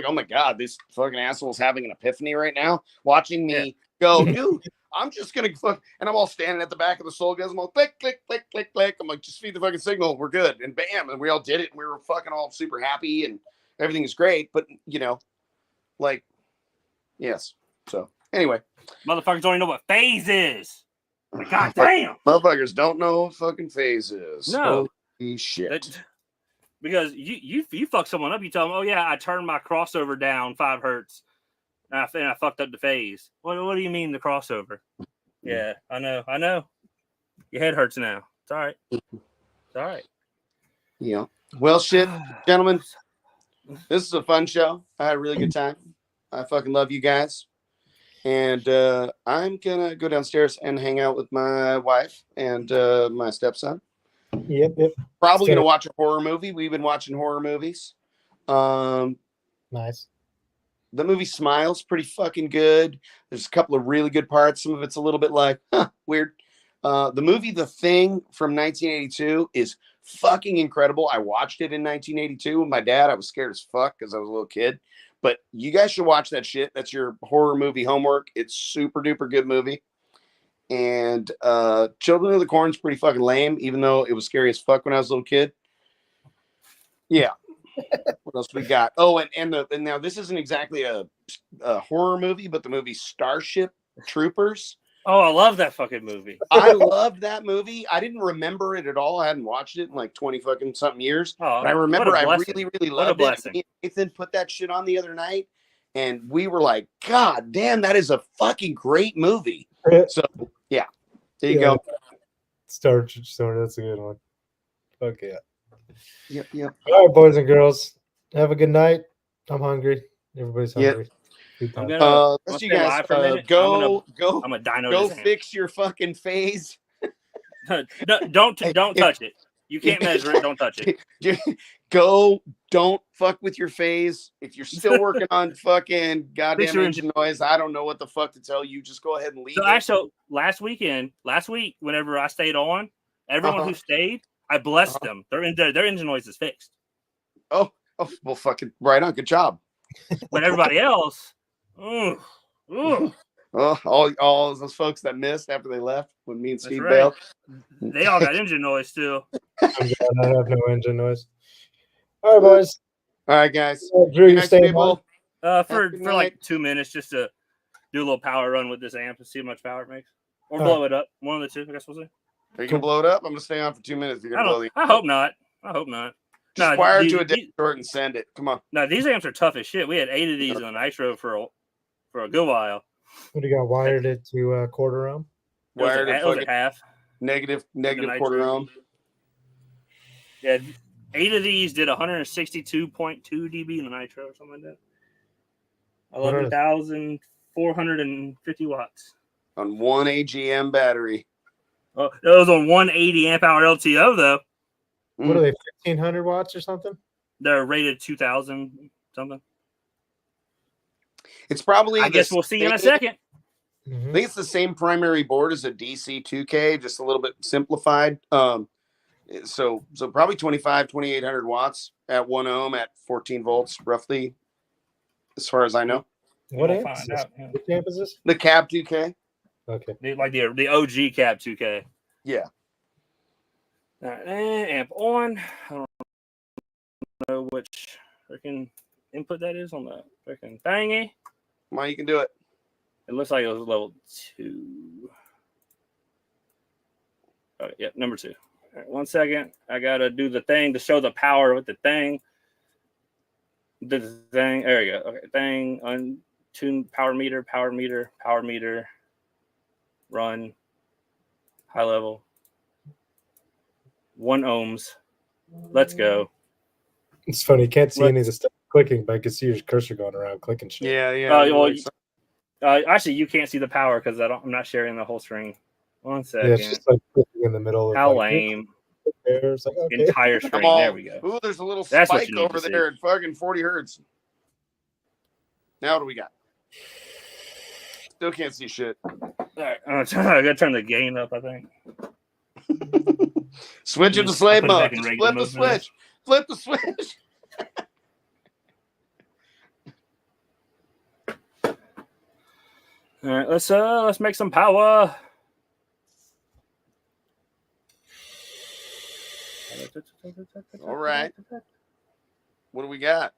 oh my god, this fucking asshole's having an epiphany right now, watching me go, dude. I'm just gonna fuck, and I'm all standing at the back of the Soul Guys. I'm all click, click, click, click, click. I'm like, just feed the fucking signal, we're good, and bam, and we all did it, and we were fucking all super happy, and everything is great. But yes. So anyway, motherfuckers don't even know what phase is. God damn, motherfuckers don't know what fucking phase is. No. Holy shit. Because you fuck someone up, you tell them, oh yeah, I turned my crossover down 5 hertz. And I fucked up the phase. What do you mean the crossover? Yeah, I know. Your head hurts now. It's all right. It's all right. Yeah. Well, shit, gentlemen. This is a fun show. I had a really good time. I fucking love you guys. And I'm going to go downstairs and hang out with my wife and my stepson. Yep. Probably going to watch a horror movie. We've been watching horror movies. Nice. The movie Smile's pretty fucking good. There's a couple of really good parts. Some of it's a little bit like, weird. The movie The Thing from 1982 is fucking incredible. I watched it in 1982 with my dad. I was scared as fuck because I was a little kid. But you guys should watch that shit. That's your horror movie homework. It's super duper good movie. And Children of the Corn's pretty fucking lame, even though it was scary as fuck when I was a little kid. Yeah. What else we got? Oh, and now this isn't exactly a horror movie, but the movie Starship Troopers. Oh, I love that fucking movie. I loved that movie. I didn't remember it at all. I hadn't watched it in like 20 fucking something years. Oh, but I remember I really, really what a loved blessing. it. Me and Nathan put that shit on the other night, and we were like, God damn, that is a fucking great movie. So, yeah. There you go. Starship, that's a good one. Okay. Yep. All right, boys and girls. Have a good night. I'm hungry. Everybody's hungry. I'm gonna let's you stay guys live for a minute. go I'm a dino. go fix your fucking phase. Don't touch it. You can't measure it. Don't touch it. Don't fuck with your phase. If you're still working on fucking goddamn engine noise, I don't know what the fuck to tell you. Just go ahead and leave. So actually, last week, whenever I stayed on, everyone who stayed, I blessed them. Their engine noise is fixed. Oh, well, fucking right on. Good job. But everybody else, Oh, all those folks that missed after they left when me and Steve right. bailed. They all got engine noise too. I'm glad I have no engine noise. All right, boys. All right, guys. Drew, you stay on? For like 2 minutes, just to do a little power run with this amp and see how much power it makes, or blow it up. One of the two, I guess we'll see. Are you gonna blow it up? I'm gonna stay on for 2 minutes. You're gonna blow the. I hope not. Just wire it to a dead short and send it. Come on. No, these amps are tough as shit. We had 8 of these in the Nitro for a good while. What do you got? Wired it to quarter ohm? Wired it at half. Negative quarter ohm. Yeah, 8 of these did 162.2 dB in the Nitro or something like that. 11,450 watts on one AGM battery. Oh, that was on 180 amp hour LTO though. What are they? 1,500 watts or something? They're rated 2,000 something. It's probably. I guess we'll see in a second. I think it's the same primary board as a DC 2K, just a little bit simplified. So probably 2,800 watts at 1 ohm at 14 volts, roughly, as far as I know. What amp is this? What amp is this? The Cab 2K. Okay. Like the OG Cab 2K. Yeah. All right, amp on. I don't know which freaking input that is on the freaking thingy. Come on, you can do it. It looks like it was level 2. Oh, yeah, number 2. All right, 1 second. I gotta do the thing to show the power with the thing. The thing. There we go. Okay, thing. Untune power meter. Run. High level. 1 ohms. Let's go. It's funny. You can't see any of the stuff clicking, but I can see your cursor going around clicking shit. Yeah. Actually, you can't see the power because I'm not sharing the whole screen. 1 second. Yeah, it's just like clicking in the middle. How lame. Like, okay. Entire screen. There we go. Ooh, there's a little That's spike over there at fucking 40 hertz. Now what do we got? Still can't see shit. All right, I gotta turn the gain up, I think. Switch it to slave mode. Flip the switch. Flip the switch. All right, let's make some power. All right. What do we got?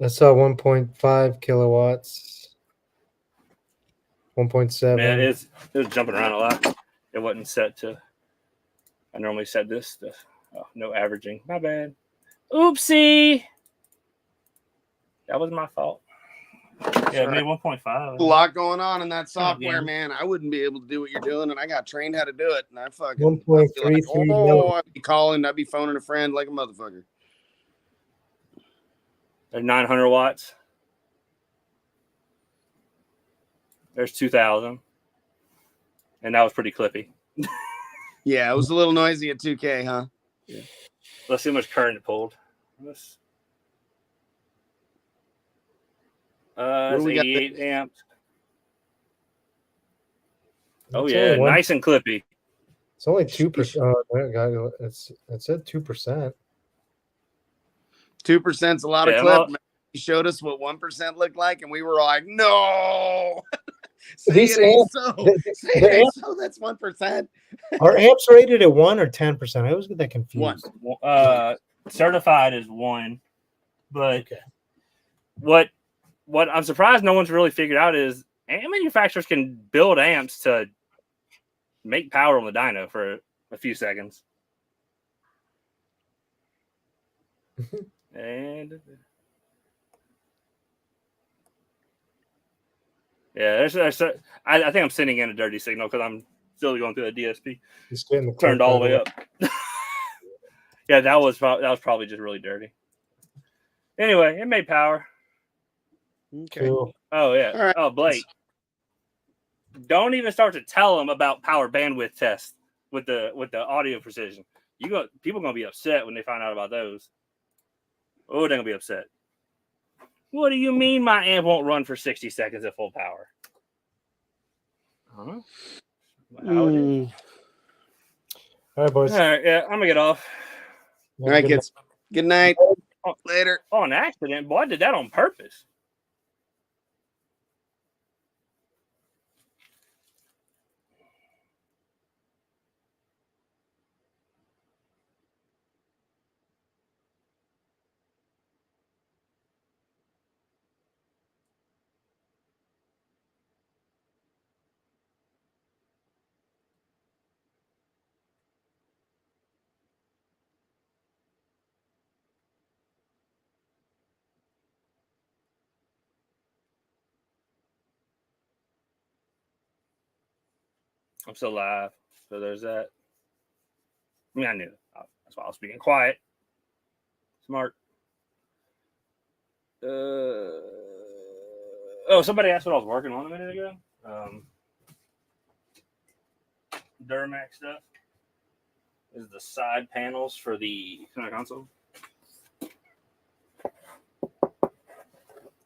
I saw 1.5 kilowatts. 1.7. Man, it was jumping around a lot. It wasn't set to. I normally set this to no averaging. My bad. Oopsie. That was my fault. Yeah, maybe 1.5. A lot going on in that software, man. I wouldn't be able to do what you're doing, and I got trained how to do it. And I fucking 1.33. I'd be calling, I'd be phoning a friend like a motherfucker. They're 900 watts. There's 2,000. And that was pretty clippy. Yeah, it was a little noisy at 2K, huh? Yeah. Let's see how much current it pulled. It's we got 88 amps. Oh, It's yeah. only Nice and clippy. It's only 2%. It said 2%. 2%'s a lot of Yeah, clip. He showed us what 1% looked like, and we were all like, no. Say These it ain't amps- so. the- Say the it ain't amp- so. That's 1%. Are amps rated at 1 or 10%? I always get that confused. Certified is 1. But Okay. what I'm surprised no one's really figured out is amp manufacturers can build amps to make power on the dyno for a few seconds. And yeah, I think I'm sending in a dirty signal because I'm still going through the DSP. Just getting the Turned clip all the way out up. Yeah, that was probably just really dirty. Anyway, it made power. Okay. Cool. Oh yeah. All right. Oh, Blake. Don't even start to tell them about power bandwidth tests with the audio precision. People are gonna be upset when they find out about those. Oh, they're gonna be upset. What do you mean my amp won't run for 60 seconds at full power? Huh? How it is? All right, boys. All right, yeah, I'm gonna get off. All right, kids. Good night. Later. Oh, an accident. Boy, I did that on purpose. I'm still live. So there's that. I mean, I knew. That's why I was being quiet. Smart. Somebody asked what I was working on a minute ago. Duramax stuff. This is the side panels for the center console.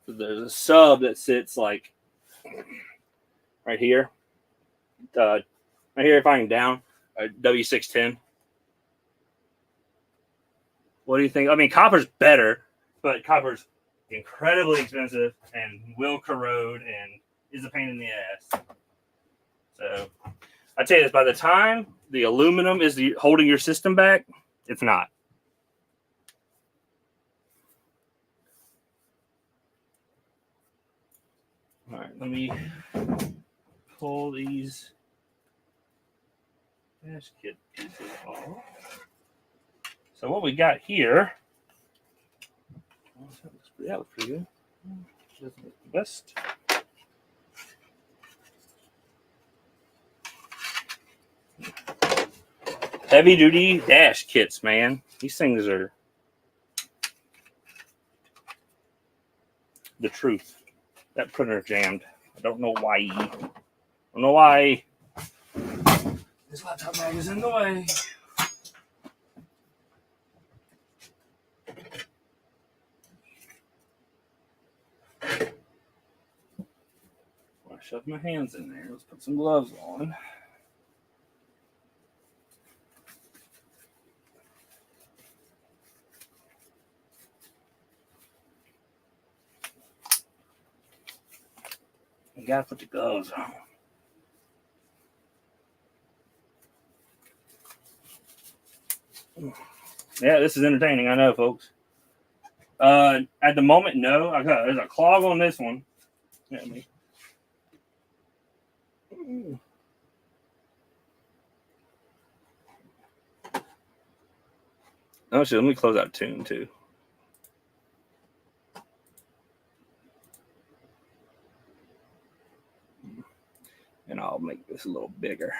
There's a sub that sits like right here. Right here, if I can down a W610. What do you think? I mean, copper's better, but copper's incredibly expensive and will corrode and is a pain in the ass. So I tell you this: by the time the aluminum is holding your system back, it's not. All right, let me pull these dash kit pieces off. So what we got here, that was pretty good. Doesn't look the best. Heavy duty dash kits, man. These things are the truth. That printer jammed. I don't know why. This laptop bag is in the way. I shoved my hands in there. Let's put some gloves on. You gotta put the gloves on. Yeah, this is entertaining. I know, folks. At the moment, no. There's a clog on this one. Yeah, me. Oh shit! Let me close out tune too. And I'll make this a little bigger.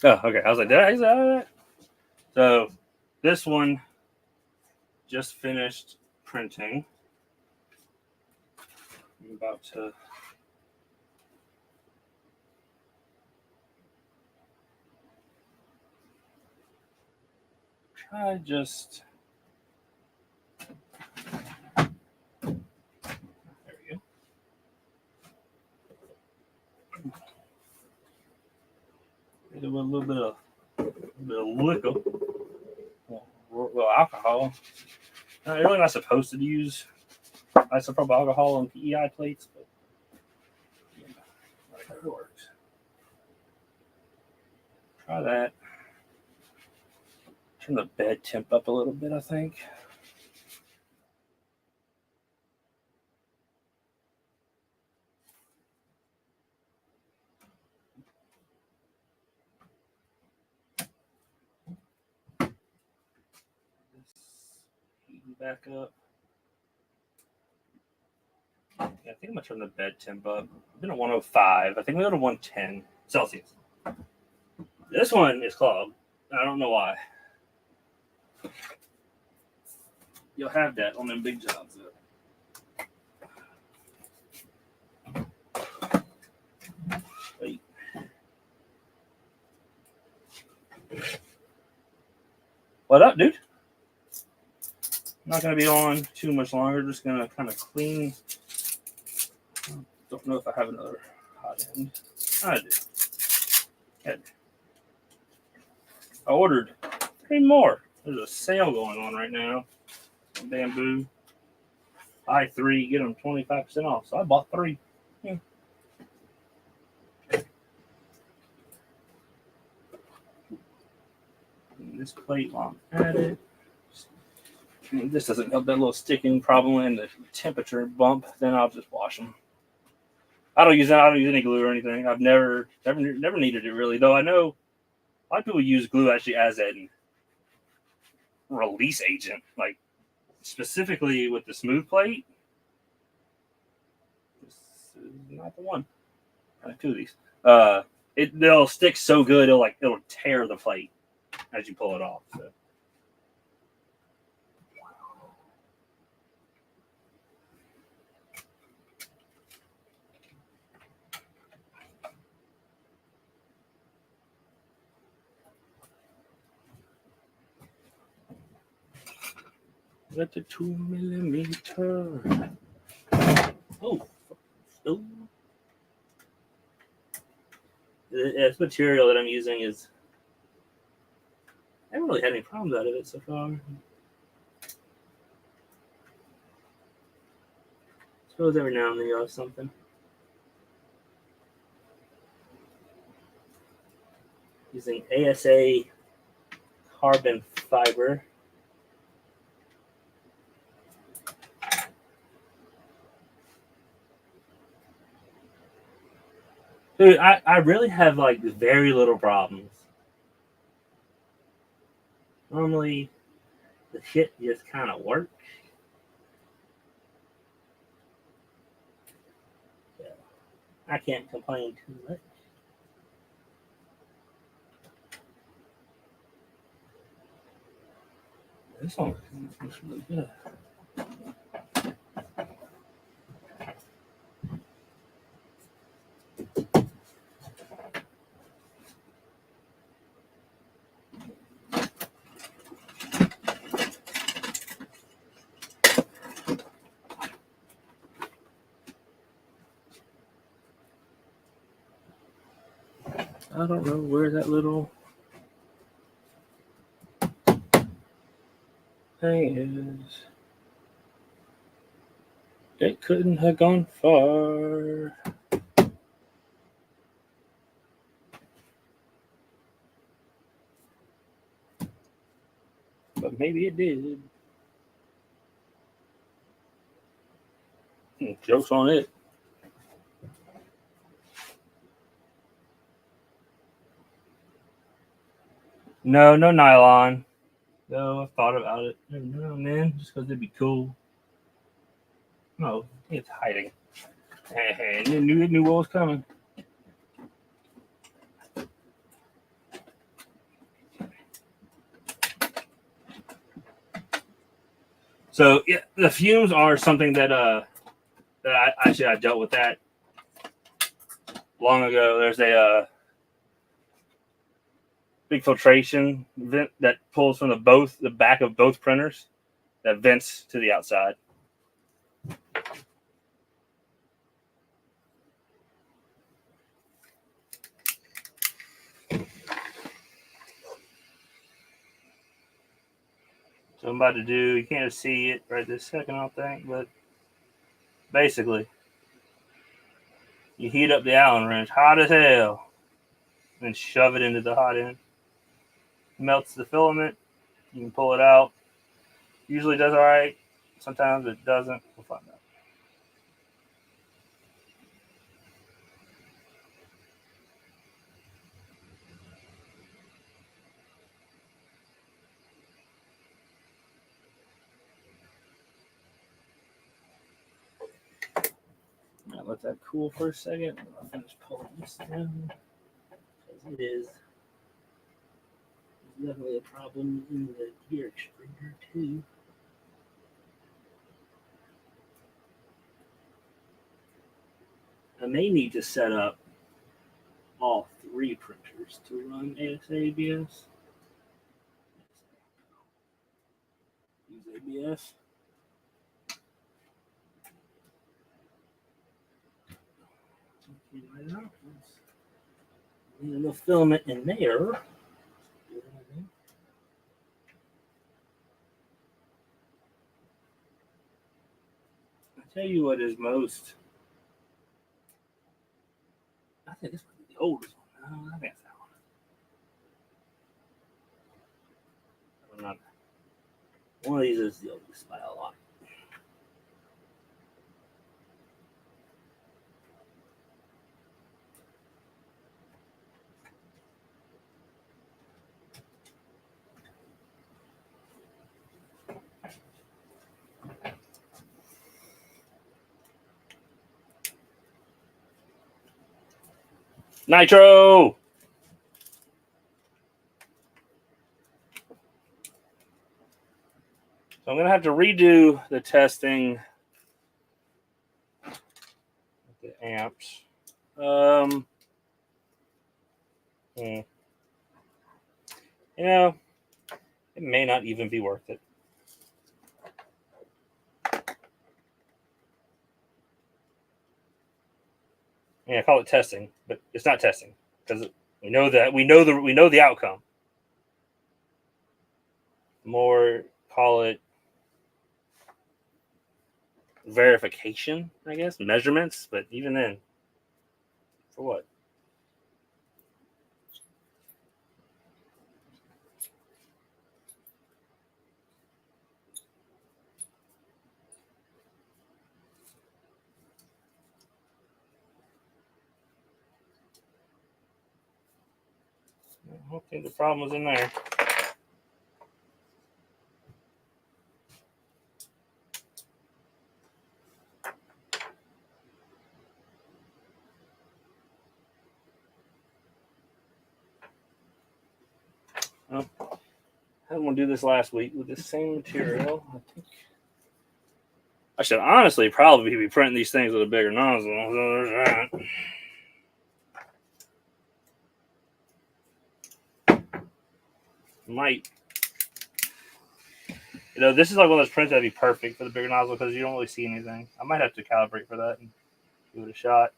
Oh, okay. I was like, did I say that? So this one just finished printing. I'm about to try just. There we go. With a little bit of liquor, well, alcohol. You're really not supposed to use isopropyl alcohol on PEI plates, but yeah, whatever works. Try that. Turn the bed temp up a little bit, I think. Heating back up. Yeah, I think I'm gonna turn the bed temp up. I've been at 105. I think we go to 110 Celsius. This one is clogged. I don't know why. You'll have that on them big jobs. Wait. What up, dude? I'm not going to be on too much longer. Just going to kind of clean. Don't know if I have another hot end. I do. Good. I ordered 3 more. There's a sale going on right now. Bamboo. Buy 3, get them 25% off. So I bought 3. Yeah. And this plate while I'm at it. And this doesn't help that little sticking problem and the temperature bump. Then I'll just wash them. I don't use any glue or anything. I've never needed it really. Though I know a lot of people use glue actually as a release agent, like specifically with the smooth plate. This is not the one. I have 2 of these. They'll stick so good it'll tear the plate as you pull it off. So. At the 2mm. Oh. This material that I'm using is. I haven't really had any problems out of it so far. Suppose every now and then you'll have something. Using ASA carbon fiber. Dude, I really have like very little problems. Normally, the shit just kind of works. Yeah, I can't complain too much. This one looks really good. I don't know where that little thing is. It couldn't have gone far. But maybe it did. Joke's on it. No nylon. No, I thought about it. No, man, just because it'd be cool. No, it's hiding. Hey, knew what was coming. So yeah, the fumes are something that I dealt with that long ago. There's a big filtration vent that pulls from the back of both printers that vents to the outside. So I'm about to do, you can't see it right this second, I don't think, but basically, you heat up the Allen wrench, hot as hell, and shove it into the hot end. Melts the filament. You can pull it out. Usually does all right. Sometimes it doesn't. We'll find out. Now let that cool for a second. I'll finish pulling this down because it is definitely a problem in the gear extruder too. I may need to set up all 3 printers to run ASA ABS. Use ABS. Need a little filament in there. I tell you what is most. I think this might be the oldest one. No, I think it's that one. I'm not. One of these is the oldest by a lot. Nitro! So I'm going to have to redo the testing with the amps. You know, it may not even be worth it. Yeah, I call it testing, but it's not testing because we know the outcome. More call it verification, I guess, measurements, but even then, for what? I don't think the problem was in there. Oh, I didn't want to do this last week with the same material. I think I should honestly probably be printing these things with a bigger nozzle. Might. You know, this is like one of those prints that'd be perfect for the bigger nozzle because you don't really see anything. I might have to calibrate for that and give it a shot.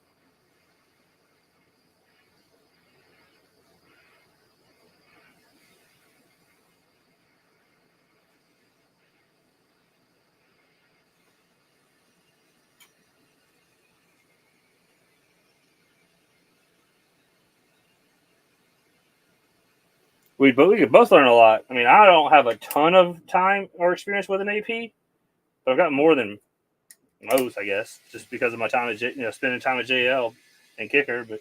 We could both learn a lot. I mean, I don't have a ton of time or experience with an AP, but I've got more than most, I guess, just because of my time at spending time at JL and Kicker. But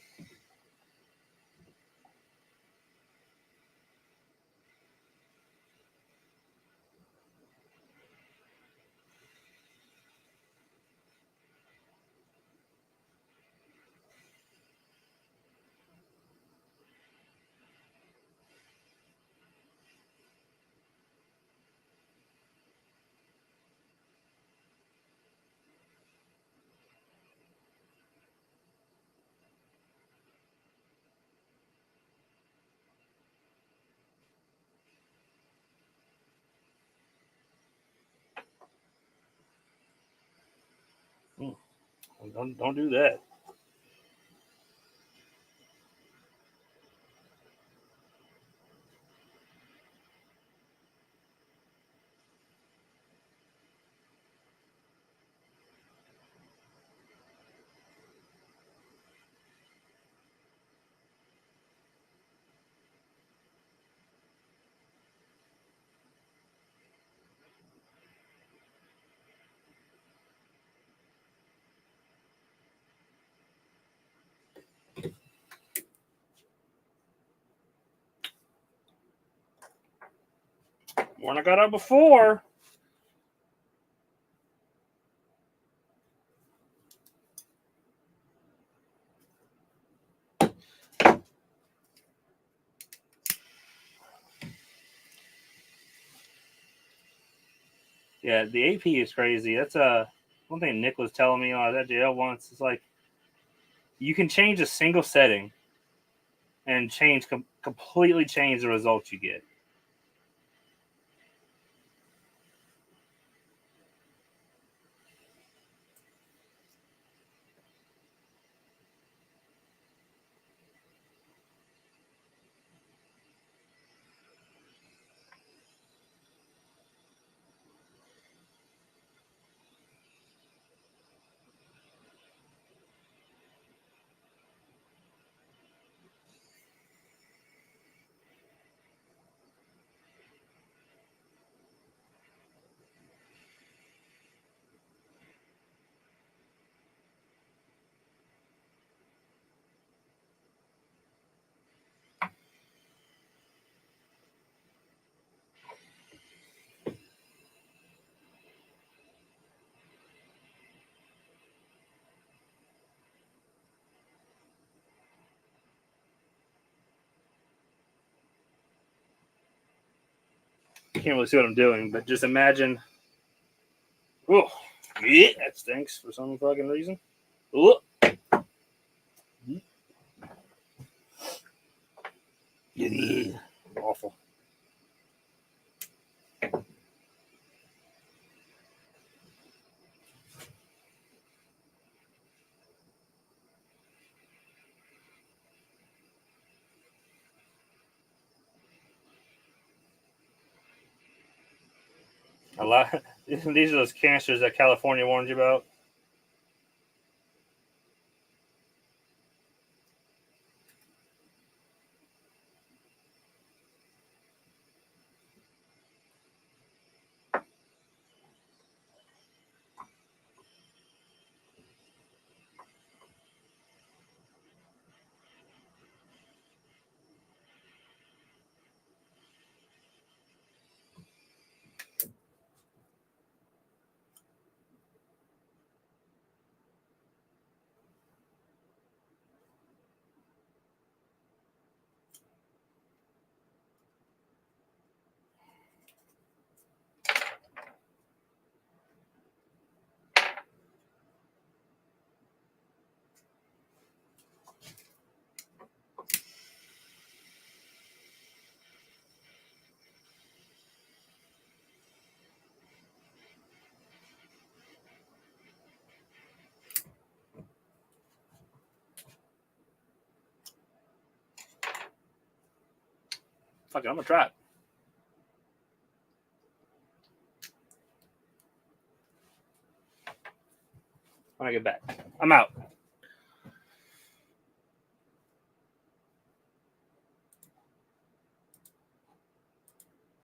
Don't do that. When I got out before. Yeah, the AP is crazy. That's one thing Nick was telling me when I was at jail once. It's like you can change a single setting and completely change the results you get. You can't really see what I'm doing, but just imagine. Whoa, yeah, that stinks for some fucking reason. Whoa. Yeah, awful. A lot. These are those cancers that California warned you about. Fuck it, I'm gonna try it. When I get back, I'm out.